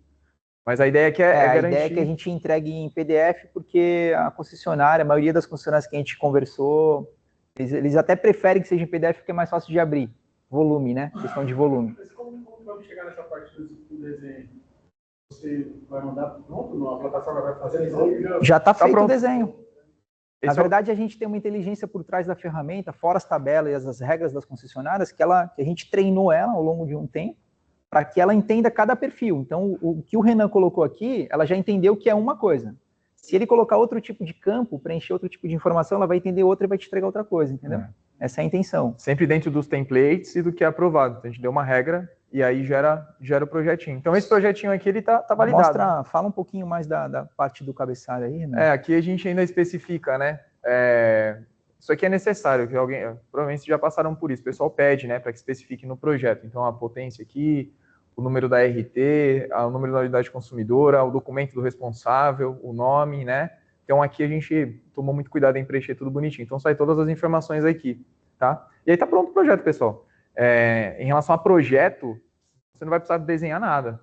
C: Mas a ideia aqui é garantir...
B: A ideia é que a gente entregue em PDF, porque a concessionária, a maioria das concessionárias que a gente conversou, Eles até preferem que seja em PDF porque é mais fácil de abrir. Volume, né? Questão de volume.
E: Mas como vamos chegar nessa parte do desenho? Você vai mandar pronto? A plataforma vai fazer desenho?
B: Já está feito o
C: pronto.
B: desenho. Na
C: Esse é o-
B: verdade, a gente tem uma inteligência por trás da ferramenta, fora as tabelas e as regras das concessionárias, que a gente treinou ela ao longo de um tempo, para que ela entenda cada perfil. Então, o que o Renan colocou aqui, ela já entendeu que é uma coisa. Se ele colocar outro tipo de campo, preencher outro tipo de informação, ela vai entender outra e vai te entregar outra coisa, entendeu? Essa é a intenção.
C: Sempre dentro dos templates e do que é aprovado. Então, a gente deu uma regra e aí gera o projetinho. Então, esse projetinho aqui, ele tá validado.
B: Fala um pouquinho mais da parte do cabeçalho aí, Renan.
C: Aqui a gente ainda especifica, né? Isso aqui é necessário, que provavelmente vocês já passaram por isso. O pessoal pede, né, para que especifique no projeto. Então, a potência aqui, o número da RT, o número da unidade consumidora, o documento do responsável, o nome, né? Então, aqui a gente tomou muito cuidado em preencher tudo bonitinho. Então, sai todas as informações aqui, tá? E aí tá pronto o projeto, pessoal. Em relação a projeto, você não vai precisar desenhar nada,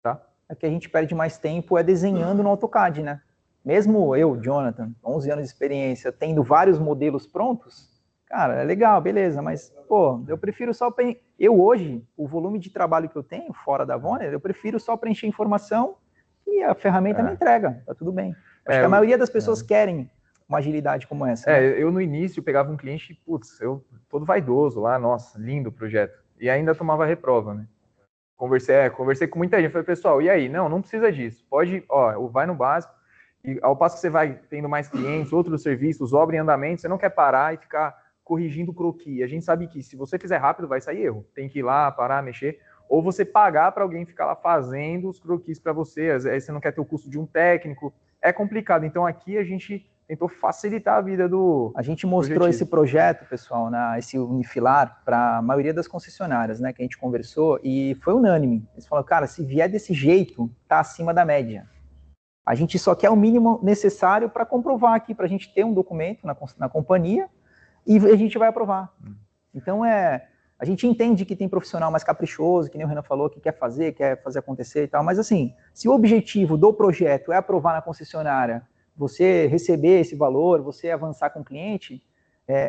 C: tá?
B: É que a gente perde mais tempo desenhando no AutoCAD, né? Mesmo eu, Jonathan, 11 anos de experiência, tendo vários modelos prontos, cara, é legal, beleza, mas, pô, eu prefiro só... Eu hoje, o volume de trabalho que eu tenho fora da Vonner, eu prefiro só preencher informação e a ferramenta me entrega, tá tudo bem. Acho que a maioria das pessoas querem uma agilidade como essa. Né?
C: Eu no início pegava um cliente, putz, eu todo vaidoso lá, nossa, lindo o projeto. E ainda tomava reprova, né? Conversei com muita gente, falei, pessoal, e aí? Não precisa disso. Pode, vai no básico, e ao passo que você vai tendo mais clientes, outros serviços, obra em andamento, você não quer parar e ficar corrigindo o croquis. A gente sabe que se você fizer rápido, vai sair erro. Tem que ir lá, parar, mexer. Ou você pagar para alguém ficar lá fazendo os croquis para você. Aí você não quer ter o custo de um técnico. É complicado. Então, aqui a gente tentou facilitar a vida do...
B: A gente mostrou esse projeto, pessoal, esse Unifilar, para a maioria das concessionárias, né, que a gente conversou, e foi unânime. Eles falaram, cara, se vier desse jeito, tá acima da média. A gente só quer o mínimo necessário para comprovar aqui, para a gente ter um documento na companhia, e a gente vai aprovar. Então, a gente entende que tem profissional mais caprichoso, que nem o Renan falou, que quer fazer acontecer e tal, mas assim, se o objetivo do projeto é aprovar na concessionária, você receber esse valor, você avançar com o cliente,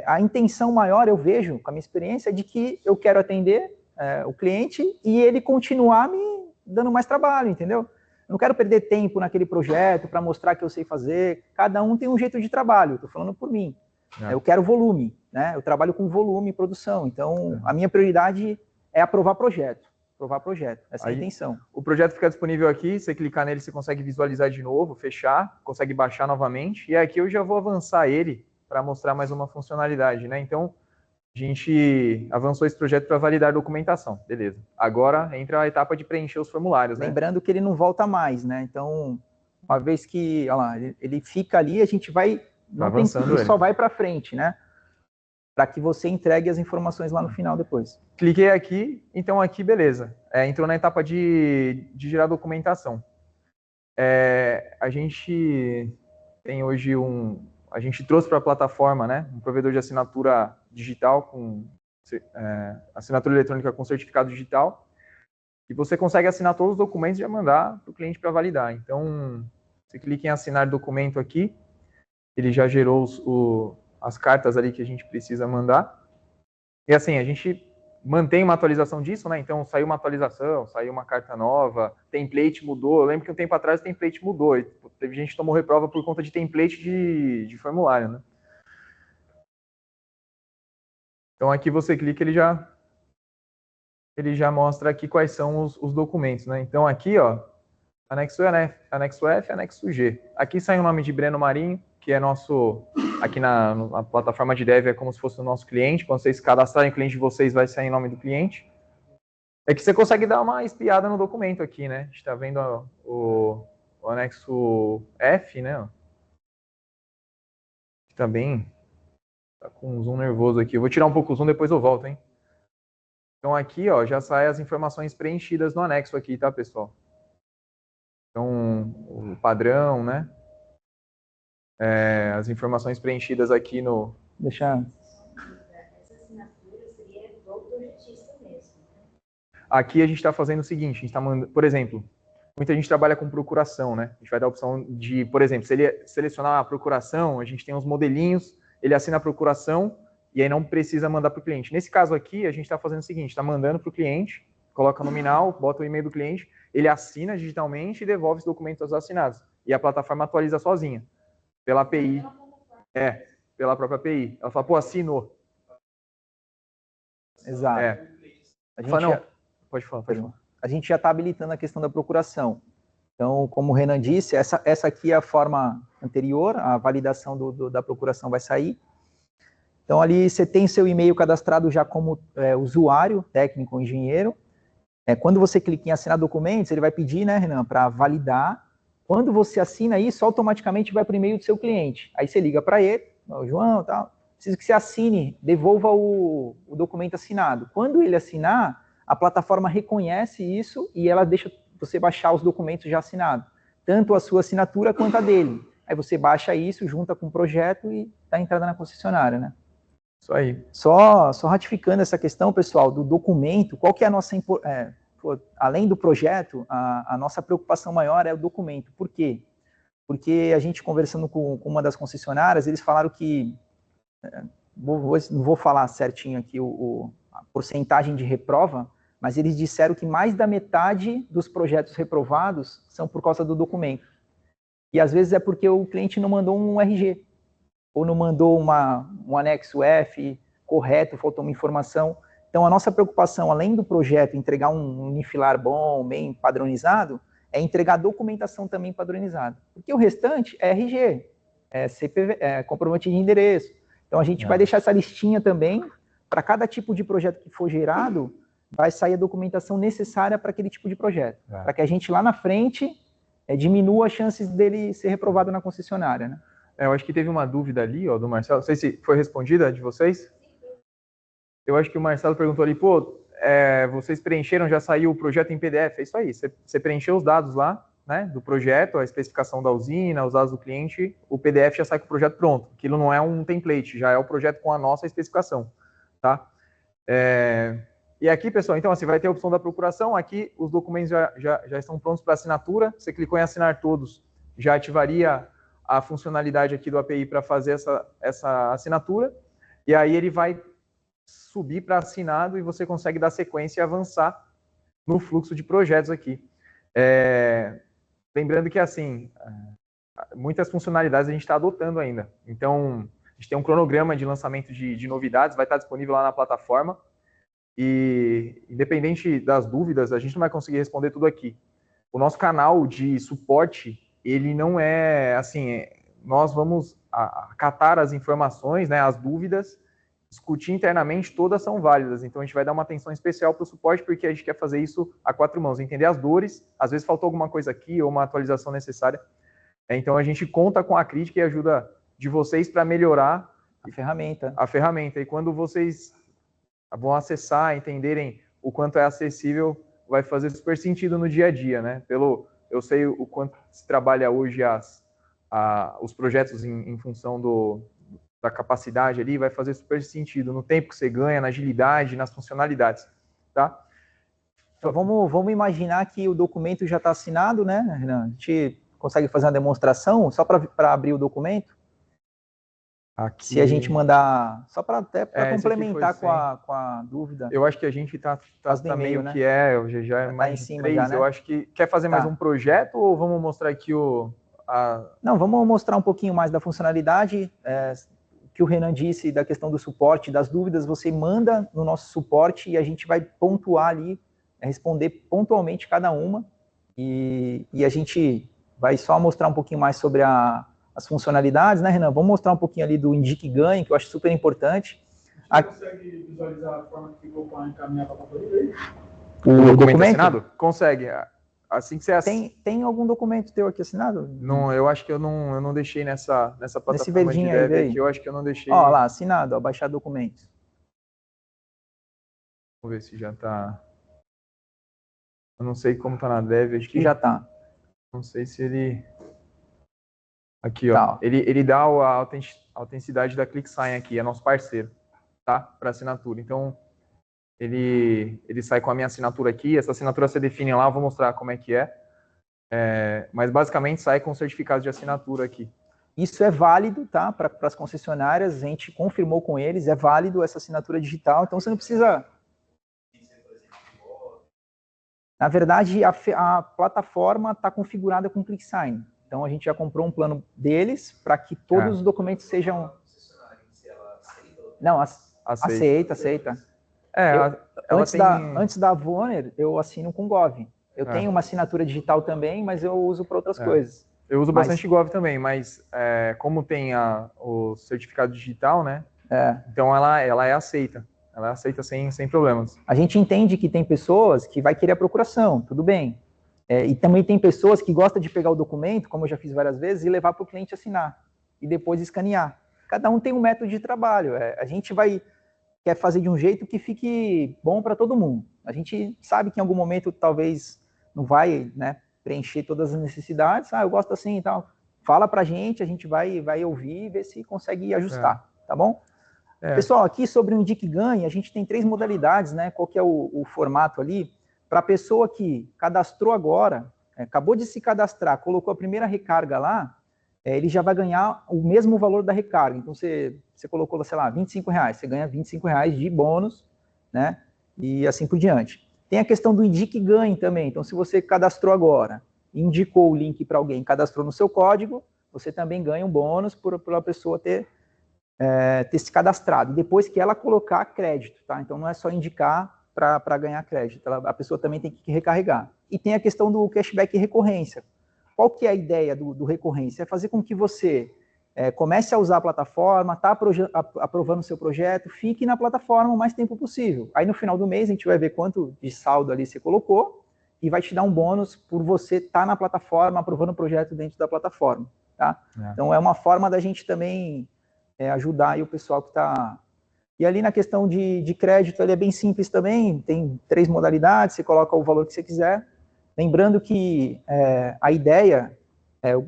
B: a intenção maior, eu vejo, com a minha experiência, é de que eu quero atender o cliente e ele continuar me dando mais trabalho, entendeu? Eu não quero perder tempo naquele projeto para mostrar que eu sei fazer, cada um tem um jeito de trabalho, estou falando por mim. Eu quero volume, né? Eu trabalho com volume e produção, então a minha prioridade é aprovar projeto. Essa é a intenção.
C: O projeto fica disponível aqui, você clicar nele, você consegue visualizar de novo, fechar, consegue baixar novamente, e aqui eu já vou avançar ele para mostrar mais uma funcionalidade, né? Então, a gente avançou esse projeto para validar a documentação, beleza. Agora entra a etapa de preencher os formulários, né?
B: Lembrando que ele não volta mais, né? Então, uma vez que, olha lá, ele fica ali, a gente vai... Ele só vai para frente, né? Para que você entregue as informações lá no final depois.
C: Cliquei aqui, então aqui, beleza. Entrou na etapa de gerar documentação. A gente tem hoje a gente trouxe para a plataforma, né, um provedor de assinatura digital, com assinatura eletrônica com certificado digital, e você consegue assinar todos os documentos e já mandar para o cliente para validar. Então, você clica em assinar documento aqui, ele já gerou as cartas ali que a gente precisa mandar. E assim, a gente mantém uma atualização disso, né? Então, saiu uma atualização, saiu uma carta nova, template mudou. Eu lembro que um tempo atrás o template mudou. E teve gente que tomou reprova por conta de template de formulário, né? Então, aqui você clica, ele já mostra aqui quais são os documentos, né? Então, aqui, ó, anexo F, anexo G. Aqui sai o nome de Breno Marinho, que é nosso, aqui na plataforma de dev é como se fosse o nosso cliente. Quando vocês cadastrarem o cliente de vocês, vai sair em nome do cliente. É que você consegue dar uma espiada no documento aqui, né? A gente está vendo o anexo F, né? Também tá com um zoom nervoso aqui. Eu vou tirar um pouco o zoom, depois eu volto, hein? Então aqui, ó, já saem as informações preenchidas no anexo aqui, tá, pessoal? Então, o padrão, né? As informações preenchidas aqui no...
B: Essa
F: assinatura seria do projetista mesmo, né?
C: Aqui a gente está fazendo o seguinte, a gente está mandando, por exemplo, muita gente trabalha com procuração, né? A gente vai dar a opção de, por exemplo, se ele selecionar a procuração, a gente tem uns modelinhos ele assina a procuração e aí não precisa mandar para o cliente. Nesse caso aqui, a gente está fazendo o seguinte, está mandando para o cliente, coloca nominal, bota o e-mail do cliente, ele assina digitalmente e devolve os documentos assinados. E a plataforma atualiza sozinha, pela API. Pela própria API. Ela fala, pô, assinou.
B: Exato. A gente
C: Fala, não. Pode falar.
B: A gente já está habilitando a questão da procuração. Então, como o Renan disse, essa aqui é a forma anterior, a validação da procuração vai sair. Então, ali você tem seu e-mail cadastrado já como usuário, técnico ou engenheiro. Quando você clica em assinar documentos, ele vai pedir, né, Renan, para validar. Quando você assina isso, automaticamente vai para o e-mail do seu cliente. Aí você liga para ele, João, tal, preciso que você assine, devolva o documento assinado. Quando ele assinar, a plataforma reconhece isso e ela deixa você baixar os documentos já assinados, tanto a sua assinatura quanto a dele. Aí você baixa isso, junta com o projeto e dá entrada na concessionária, né?
C: Isso aí.
B: Só ratificando essa questão, pessoal, do documento, qual que é a nossa... além do projeto, a nossa preocupação maior é o documento. Por quê? Porque a gente conversando com uma das concessionárias, eles falaram que... não vou falar certinho aqui a porcentagem de reprova, mas eles disseram que mais da metade dos projetos reprovados são por causa do documento. E às vezes é porque o cliente não mandou um RG, ou não mandou um anexo F correto, faltou uma informação. Então a nossa preocupação, além do projeto entregar um NIFLAR bom, bem padronizado, é entregar documentação também padronizada. Porque o restante é RG, é CPV, é comprovante de endereço. Então a gente vai deixar essa listinha também, para cada tipo de projeto que for gerado, vai sair a documentação necessária para aquele tipo de projeto. Para que a gente lá na frente diminua as chances dele ser reprovado na concessionária, né?
C: Eu acho que teve uma dúvida ali, ó, do Marcelo. Não sei se foi respondida de vocês. Eu acho que o Marcelo perguntou ali, pô, vocês preencheram, já saiu o projeto em PDF. É isso aí, você preencheu os dados lá, né, do projeto, a especificação da usina, os dados do cliente, o PDF já sai com o projeto pronto. Aquilo não é um template, já é o projeto com a nossa especificação, tá? E aqui, pessoal, então, assim, vai ter a opção da procuração. Aqui, os documentos já estão prontos para assinatura. Você clicou em assinar todos, já ativaria a funcionalidade aqui do API para fazer essa assinatura. E aí ele vai subir para assinado e você consegue dar sequência e avançar no fluxo de projetos aqui. Lembrando que, assim, muitas funcionalidades a gente está adotando ainda. Então, a gente tem um cronograma de lançamento de novidades, vai estar disponível lá na plataforma. E, independente das dúvidas, a gente não vai conseguir responder tudo aqui. O nosso canal de suporte, ele não é, assim, nós vamos acatar as informações, né, as dúvidas, discutir internamente, todas são válidas. Então, a gente vai dar uma atenção especial para o suporte, porque a gente quer fazer isso a quatro mãos, entender as dores, às vezes faltou alguma coisa aqui, ou uma atualização necessária. Então, a gente conta com a crítica e ajuda de vocês para melhorar
B: a ferramenta.
C: E quando vocês vão acessar, entenderem o quanto é acessível, vai fazer super sentido no dia a dia, né? Eu sei o quanto se trabalha hoje os projetos em função da capacidade ali, vai fazer super sentido no tempo que você ganha, na agilidade, nas funcionalidades, tá?
B: Então, vamos imaginar que o documento já está assinado, né, Renan? A gente consegue fazer uma demonstração só para abrir o documento? Aqui... Se a gente mandar, só para complementar com a dúvida.
C: Eu acho que a gente está meio, né? Já é mais
B: em cima
C: 3,
B: já, né?
C: Eu acho que quer fazer mais um projeto ou vamos mostrar aqui
B: Não, vamos mostrar um pouquinho mais da funcionalidade, que o Renan disse da questão do suporte, das dúvidas, você manda no nosso suporte e a gente vai pontuar ali, responder pontualmente cada uma e a gente vai só mostrar um pouquinho mais sobre as funcionalidades, né, Renan? Vamos mostrar um pouquinho ali do Indique Ganhe, que eu acho super importante.
E: Você consegue visualizar a forma que ficou para encaminhar para a controle?
C: O documento assinado? Consegue. Assim que você
B: tem algum documento teu aqui assinado?
C: Não, eu acho que eu não deixei nessa plataforma.
B: Nesse verdinho
C: de dev
B: aí,
C: aqui, eu acho que eu não deixei.
B: Ó lá, assinado, ó, baixar documentos.
C: Vamos ver se já está. Eu não sei como está na dev aqui.
B: Acho que já está.
C: Não sei se ele... Aqui, ó.
B: Tá.
C: Ele dá a autenticidade da ClickSign aqui, é nosso parceiro, tá? Para assinatura. Então, ele sai com a minha assinatura aqui. Essa assinatura você define lá, eu vou mostrar como é que é. Mas, basicamente, sai com o certificado de assinatura aqui.
B: Isso é válido, tá? Para as concessionárias, a gente confirmou com eles, é válido essa assinatura digital, então você não precisa... Na verdade, a plataforma está configurada com ClickSign. Então, a gente já comprou um plano deles para que todos os documentos sejam... Não, aceita. Antes da Voner, eu assino com Gov. Eu tenho uma assinatura digital também, mas eu uso para outras coisas.
C: Eu uso bastante Gov também, mas como tem o certificado digital, né? Então ela é aceita. Ela é aceita sem problemas.
B: A gente entende que tem pessoas que vai querer a procuração, tudo bem. E também tem pessoas que gostam de pegar o documento, como eu já fiz várias vezes, e levar para o cliente assinar. E depois escanear. Cada um tem um método de trabalho. A gente quer fazer de um jeito que fique bom para todo mundo. A gente sabe que em algum momento talvez não vai, né, preencher todas as necessidades. Eu gosto assim e tal. Fala para a gente vai ouvir e ver se consegue ajustar, tá bom? Pessoal, aqui sobre o Indique Ganhe, a gente tem 3 modalidades, né? Qual que é o formato ali? Para a pessoa que cadastrou agora, acabou de se cadastrar, colocou a primeira recarga lá, ele já vai ganhar o mesmo valor da recarga. Então, você colocou, sei lá, R$25, você ganha R$25 de bônus, né? E assim por diante. Tem a questão do Indique Ganhe também. Então, se você cadastrou agora, indicou o link para alguém, cadastrou no seu código, você também ganha um bônus por a pessoa ter se cadastrado, depois que ela colocar crédito, tá? Então não é só indicar para ganhar crédito, a pessoa também tem que recarregar. E tem a questão do cashback e recorrência. Qual que é a ideia do recorrência? É fazer com que você comece a usar a plataforma, está aprovando o seu projeto, fique na plataforma o mais tempo possível. Aí no final do mês a gente vai ver quanto de saldo ali você colocou e vai te dar um bônus por você estar na plataforma, aprovando o projeto dentro da plataforma, tá? Então é uma forma da gente também ajudar aí o pessoal que está... E ali na questão de crédito, ele é bem simples também, tem 3 modalidades, você coloca o valor que você quiser. Lembrando que a ideia,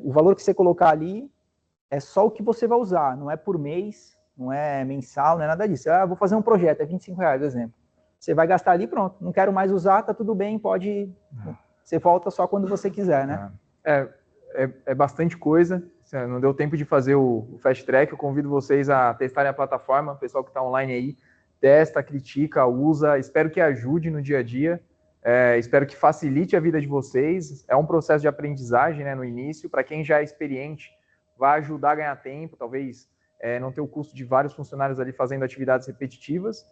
B: o valor que você colocar ali, é só o que você vai usar, não é por mês, não é mensal, não é nada disso. Vou fazer um projeto, é R$25, por exemplo. Você vai gastar ali, pronto, não quero mais usar, tá tudo bem, pode... Você volta só quando você quiser, né?
C: É bastante coisa. Não deu tempo de fazer o Fast Track, eu convido vocês a testarem a plataforma, o pessoal que está online aí, testa, critica, usa, espero que ajude no dia a dia, espero que facilite a vida de vocês, é um processo de aprendizagem, né, no início, para quem já é experiente, vai ajudar a ganhar tempo, talvez não ter o custo de vários funcionários ali fazendo atividades repetitivas,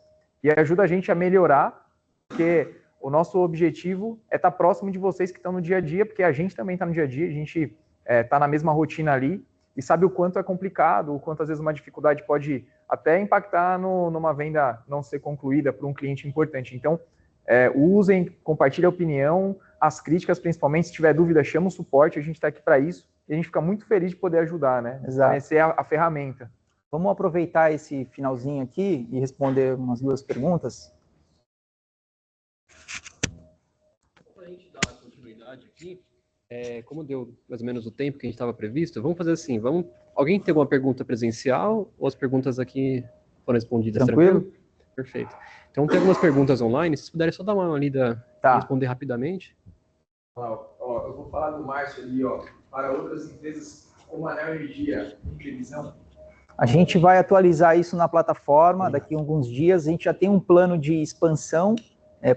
C: e ajuda a gente a melhorar, porque o nosso objetivo é estar próximo de vocês que estão no dia a dia, porque a gente também está no dia a dia, a gente está na mesma rotina ali e sabe o quanto é complicado, o quanto às vezes uma dificuldade pode até impactar numa venda não ser concluída por um cliente importante. Então, usem, compartilhem a opinião, as críticas principalmente, se tiver dúvida, chama o suporte, a gente está aqui para isso e a gente fica muito feliz de poder ajudar, né?
B: Exato.
C: Conhecer a ferramenta.
B: Vamos aproveitar esse finalzinho aqui e responder umas 2 perguntas.
A: Para a gente dar continuidade aqui, como deu mais ou menos o tempo que a gente estava previsto, vamos fazer assim, alguém tem alguma pergunta presencial ou as perguntas aqui foram respondidas? Tranquilo? Perfeito. Então tem algumas perguntas online, se vocês puderem só dar uma lida e responder rapidamente.
C: Eu vou falar do Márcio ali, para outras empresas como a Neo Energia, em previsão.
B: A gente vai atualizar isso na plataforma, daqui a alguns dias, a gente já tem um plano de expansão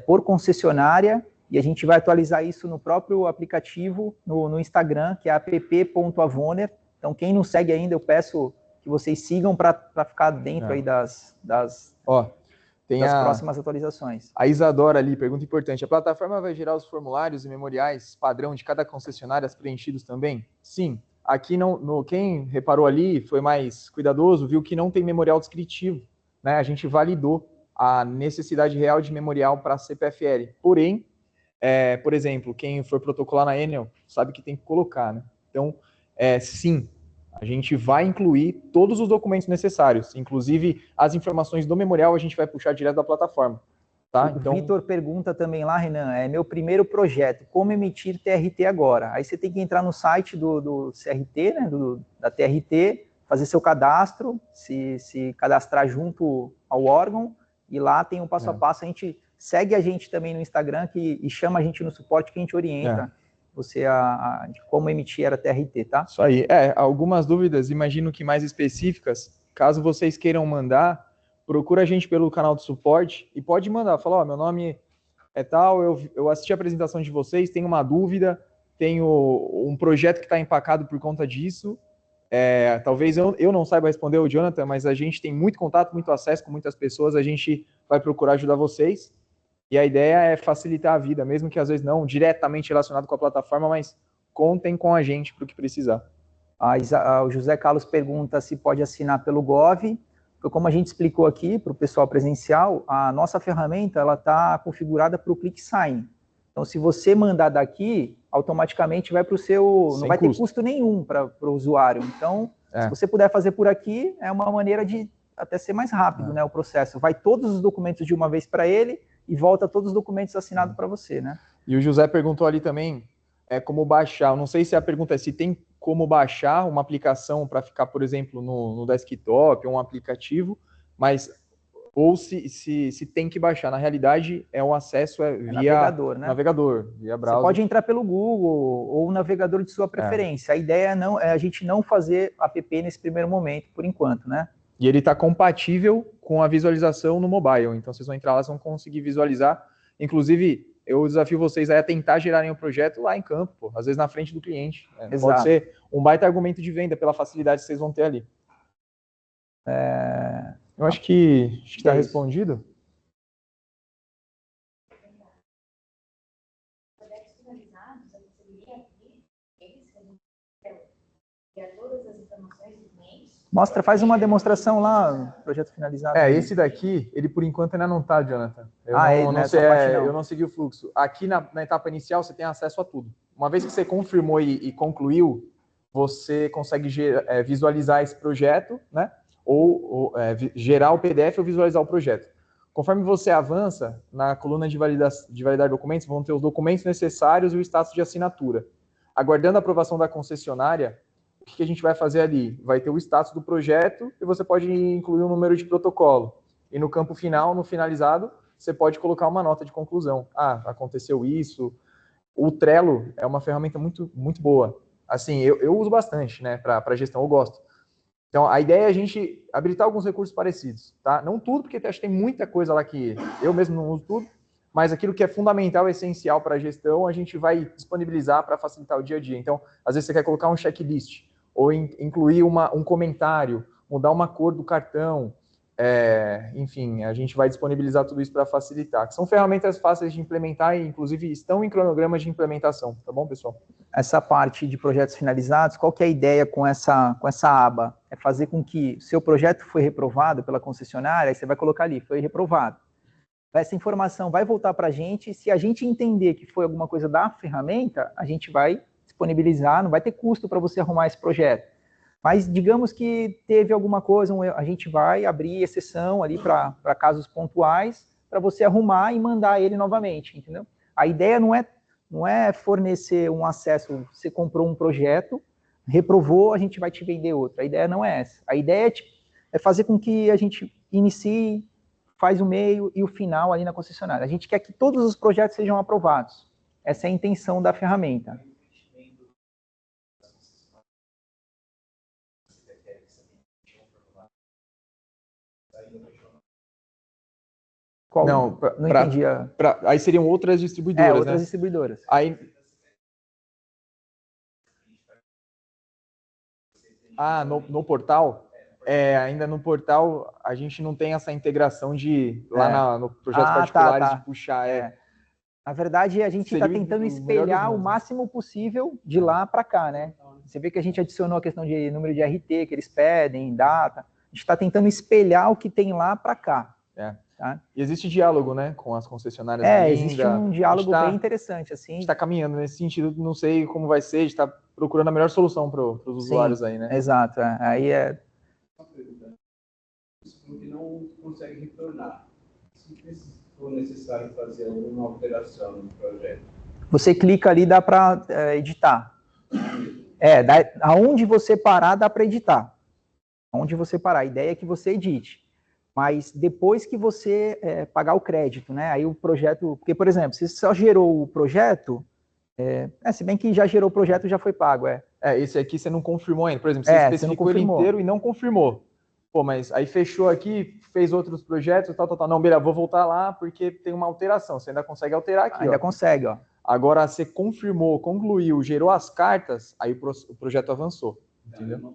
B: por concessionária, e a gente vai atualizar isso no próprio aplicativo, no Instagram, que é app.avoner. Então, quem não segue ainda, eu peço que vocês sigam para ficar dentro aí das próximas atualizações.
C: A Isadora ali, pergunta importante. A plataforma vai gerar os formulários e memoriais padrão de cada concessionária preenchidos também? Sim. Aqui, quem reparou ali, foi mais cuidadoso, viu que não tem memorial descritivo, né? A gente validou a necessidade real de memorial para a CPFL. Porém, por exemplo, quem for protocolar na Enel sabe que tem que colocar, né? Então, sim, a gente vai incluir todos os documentos necessários, inclusive as informações do memorial a gente vai puxar direto da plataforma. Tá?
B: Então... O Vitor pergunta também lá, Renan, meu primeiro projeto, como emitir TRT agora? Aí você tem que entrar no site do CRT, né, da TRT, fazer seu cadastro, se cadastrar junto ao órgão, e lá tem um passo a passo, a gente segue a gente também no Instagram e chama a gente no suporte que a gente orienta de como emitir a TRT, tá?
C: Isso aí. Algumas dúvidas, imagino que mais específicas, caso vocês queiram mandar, procura a gente pelo canal de suporte e pode mandar, falar, meu nome é tal, eu assisti a apresentação de vocês, tenho uma dúvida, tenho um projeto que está empacado por conta disso, talvez eu não saiba responder o Jonathan, mas a gente tem muito contato, muito acesso com muitas pessoas, a gente vai procurar ajudar vocês, e a ideia é facilitar a vida, mesmo que às vezes não diretamente relacionado com a plataforma, mas contem com a gente para o que precisar.
B: O José Carlos pergunta se pode assinar pelo Gov. Como a gente explicou aqui para o pessoal presencial, a nossa ferramenta ela está configurada para o ClickSign. Então, se você mandar daqui, automaticamente vai para o seu... Não vai ter custo nenhum para o usuário. Então, se você puder fazer por aqui, é uma maneira de até ser mais rápido, né, o processo. Vai todos os documentos de uma vez para ele e volta todos os documentos assinados para você, né?
C: E o José perguntou ali também como baixar. Eu não sei se a pergunta é se tem como baixar uma aplicação para ficar, por exemplo, no desktop ou um aplicativo, mas ou se tem que baixar. Na realidade, o acesso via
B: navegador, né?
C: Navegador, via browser.
B: Você pode entrar pelo Google ou o navegador de sua preferência. A ideia é a gente não fazer app nesse primeiro momento, por enquanto, né?
C: E ele está compatível com a visualização no mobile. Então, vocês vão entrar lá, vocês vão conseguir visualizar. Inclusive, eu desafio vocês a tentar gerarem um projeto lá em campo, às vezes na frente do cliente. Pode ser um baita argumento de venda pela facilidade que vocês vão ter ali. Eu acho que está respondido.
F: Projetos finalizados, eu conseguiria abrir eles, todas as informações do cliente.
B: Faz uma demonstração lá, projeto finalizado.
C: Esse daqui, ele por enquanto ainda não está, Jonathan. Eu não segui o fluxo. Aqui na etapa inicial, você tem acesso a tudo. Uma vez que você confirmou e concluiu, você consegue visualizar esse projeto, né? Ou gerar o PDF ou visualizar o projeto. Conforme você avança, na coluna de validar documentos, vão ter os documentos necessários e o status de assinatura. Aguardando a aprovação da concessionária, o que a gente vai fazer ali? Vai ter o status do projeto e você pode incluir um número de protocolo. E no campo final, no finalizado, você pode colocar uma nota de conclusão. Aconteceu isso. O Trello é uma ferramenta muito, muito boa. Assim, eu uso bastante, né, para gestão, eu gosto. Então, a ideia é a gente habilitar alguns recursos parecidos, tá? Não tudo, porque acho que tem muita coisa lá que eu mesmo não uso tudo, mas aquilo que é fundamental, essencial para a gestão, a gente vai disponibilizar para facilitar o dia a dia. Então, às vezes você quer colocar um checklist, ou incluir um comentário, mudar uma cor do cartão, enfim, a gente vai disponibilizar tudo isso para facilitar. São ferramentas fáceis de implementar e, inclusive, estão em cronogramas de implementação, tá bom, pessoal?
B: Essa parte de projetos finalizados, qual que é a ideia com essa aba? É fazer com que seu projeto foi reprovado pela concessionária, aí você vai colocar ali, foi reprovado. Essa informação vai voltar para a gente, se a gente entender que foi alguma coisa da ferramenta, a gente vai disponibilizar, não vai ter custo para você arrumar esse projeto. Mas digamos que teve alguma coisa, a gente vai abrir exceção ali para casos pontuais, para você arrumar e mandar ele novamente, entendeu? A ideia não é fornecer um acesso, você comprou um projeto, reprovou, a gente vai te vender outro. A ideia não é essa. A ideia é fazer com que a gente inicie, faz o meio e o final ali na concessionária. A gente quer que todos os projetos sejam aprovados. Essa é a intenção da ferramenta. Qual?
C: Não
B: entendi.
C: Aí seriam outras distribuidoras,
B: outras distribuidoras.
C: Aí... no portal? Ainda no portal, a gente não tem essa integração de, lá no projetos particulares, de puxar.
B: Na verdade, a gente está tentando espelhar o máximo possível de lá para cá, né? Você vê que a gente adicionou a questão de número de RT que eles pedem, data. A gente está tentando espelhar o que tem lá para cá. Tá?
C: E existe diálogo, né, com as concessionárias.
B: Existe um diálogo bem interessante. Assim.
C: A gente está caminhando nesse sentido, não sei como vai ser, a gente está procurando a melhor solução para os usuários aí, né?
B: Exato. Aí
E: que não consegue retornar. Se for necessário fazer alguma alteração no projeto.
B: Você clica ali, dá para editar. Aonde você parar, dá para editar. Aonde você parar. A ideia é que você edite. Mas depois que você pagar o crédito, né? Aí o projeto... Porque, por exemplo, se você só gerou o projeto, Se bem que já gerou o projeto, já foi pago,
C: Esse aqui você não confirmou ainda. Por exemplo, você especificou ele inteiro e não confirmou. Pô, mas aí fechou aqui, fez outros projetos, tal. Não, beleza, vou voltar lá porque tem uma alteração. Você ainda consegue alterar aqui,
B: Ainda consegue, ó.
C: Agora, você confirmou, concluiu, gerou as cartas, aí o projeto avançou, entendeu?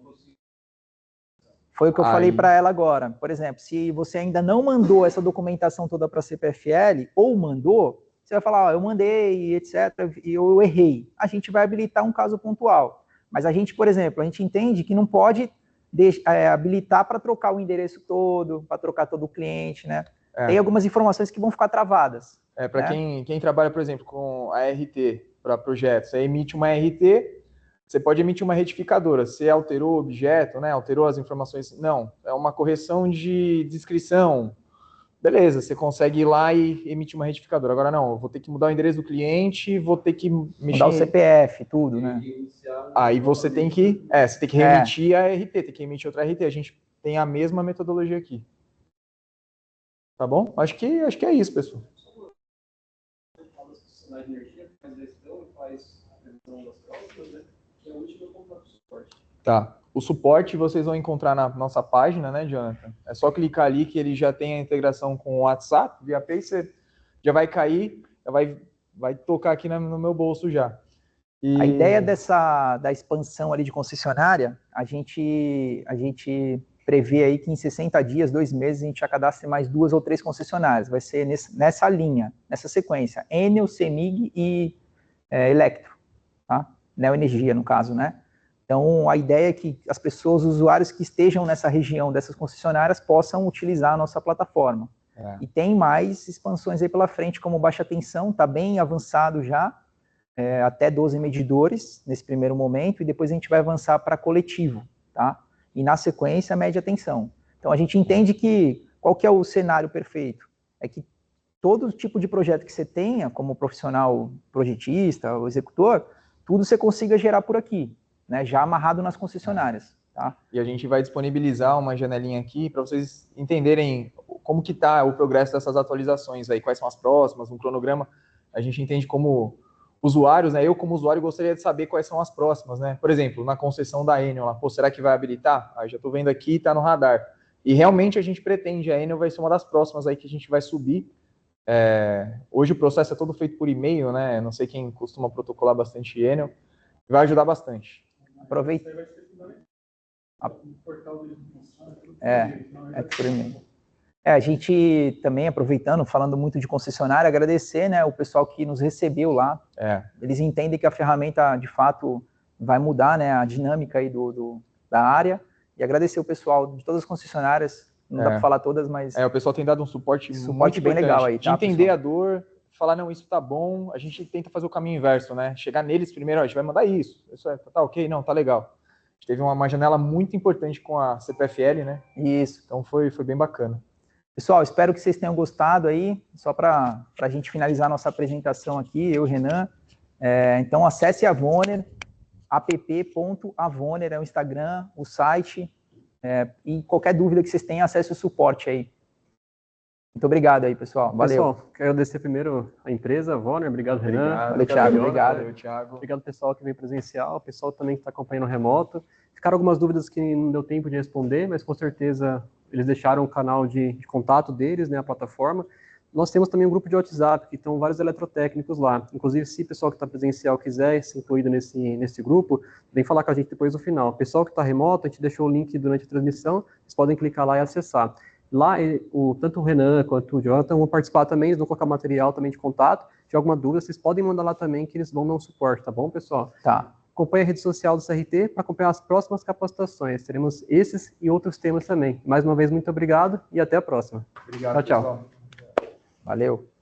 B: Foi o que eu falei para ela agora. Por exemplo, se você ainda não mandou essa documentação toda para a CPFL, ou mandou, você vai falar, eu mandei, etc., e eu errei. A gente vai habilitar um caso pontual. Mas a gente, por exemplo, a gente entende que não pode habilitar para trocar o endereço todo, para trocar todo o cliente, né? Tem algumas informações que vão ficar travadas.
C: Para quem trabalha, por exemplo, com a RT para projetos, você emite uma RT, você pode emitir uma retificadora. Você alterou o objeto, né? Alterou as informações. Não, é uma correção de descrição. Beleza, você consegue ir lá e emitir uma retificadora. Agora não, eu vou ter que mudar o endereço do cliente, vou ter que mexer...
B: Mudar o CPF, tudo, né?
C: Aí você tem que... você tem que reemitir a RT, tem que emitir outra RT. A gente tem a mesma metodologia aqui. Tá bom? Acho que é isso, pessoal.
E: Na energia, faz gestão e faz a previsão das próximas, né? Que é o último contato do suporte.
C: Tá. O suporte vocês vão encontrar na nossa página, né, Jonathan? É só clicar ali que ele já tem a integração com o WhatsApp, via API, você já vai cair, já vai tocar aqui no meu bolso já.
B: A ideia da expansão ali de concessionária, a gente prevê aí que em 60 dias, 2 meses, a gente já cadastre mais 2 ou 3 concessionárias. Vai ser nessa linha, nessa sequência. Enel, CEMIG e Electro, tá? Neoenergia, no caso, né? Então, a ideia é que as pessoas, os usuários que estejam nessa região dessas concessionárias possam utilizar a nossa plataforma. E tem mais expansões aí pela frente, como baixa tensão, está bem avançado já, até 12 medidores nesse primeiro momento, e depois a gente vai avançar para coletivo, tá? E na sequência, média tensão. Então, a gente entende que, qual que é o cenário perfeito? É que todo tipo de projeto que você tenha, como profissional projetista, ou executor, tudo você consiga gerar por aqui, né? Já amarrado nas concessionárias, tá?
C: E a gente vai disponibilizar uma janelinha aqui para vocês entenderem como que está o progresso dessas atualizações aí, quais são as próximas, um cronograma. A gente entende como usuários, né? Eu, como usuário, gostaria de saber quais são as próximas, né? Por exemplo, na concessão da Enel, lá, será que vai habilitar? Já estou vendo aqui, está no radar. E realmente a gente pretende, a Enel vai ser uma das próximas aí que a gente vai subir. Hoje o processo é todo feito por e-mail, né? Não sei quem costuma protocolar bastante Enel. Vai ajudar bastante.
B: Aproveita. Por e-mail. A gente também, aproveitando, falando muito de concessionária, agradecer, né, o pessoal que nos recebeu lá. Eles entendem que a ferramenta, de fato, vai mudar, né, a dinâmica aí da área. E agradecer o pessoal de todas as concessionárias, não dá para falar todas, mas...
C: o pessoal tem dado um suporte
B: muito bem legal aí,
C: tá, de entender pessoal? A dor, falar, não, isso tá bom, a gente tenta fazer o caminho inverso, né? Chegar neles primeiro, a gente vai mandar isso tá ok? Não, tá legal. A gente teve uma janela muito importante com a CPFL, né?
B: Isso.
C: Então foi bem bacana.
B: Pessoal, espero que vocês tenham gostado aí, só para a gente finalizar nossa apresentação aqui, eu e o Renan. Então, acesse a Voner, app.avoner é o Instagram, o site, e qualquer dúvida que vocês tenham, acesse o suporte aí. Muito obrigado aí, pessoal. Valeu.
A: Pessoal, quero agradecer primeiro a empresa, a Voner, obrigado, Renan.
B: Valeu, Thiago. Obrigado.
C: Valeu, Thiago.
A: Obrigado, pessoal que veio presencial, o pessoal também que está acompanhando remoto. Ficaram algumas dúvidas que não deu tempo de responder, mas com certeza eles deixaram o canal de contato deles, né, a plataforma. Nós temos também um grupo de WhatsApp, que estão vários eletrotécnicos lá. Inclusive, se o pessoal que está presencial quiser ser incluído nesse grupo, vem falar com a gente depois do final. O pessoal que está remoto, a gente deixou o link durante a transmissão, vocês podem clicar lá e acessar. Lá, tanto o Renan quanto o Jonathan vão participar também, eles vão colocar material também de contato. Se tiver alguma dúvida, vocês podem mandar lá também, que eles vão dar um suporte, tá bom, pessoal?
B: Tá.
A: Acompanhe a rede social do CRT para acompanhar as próximas capacitações. Teremos esses e outros temas também. Mais uma vez, muito obrigado e até a próxima.
C: Obrigado,
A: tchau, tchau.
B: Valeu.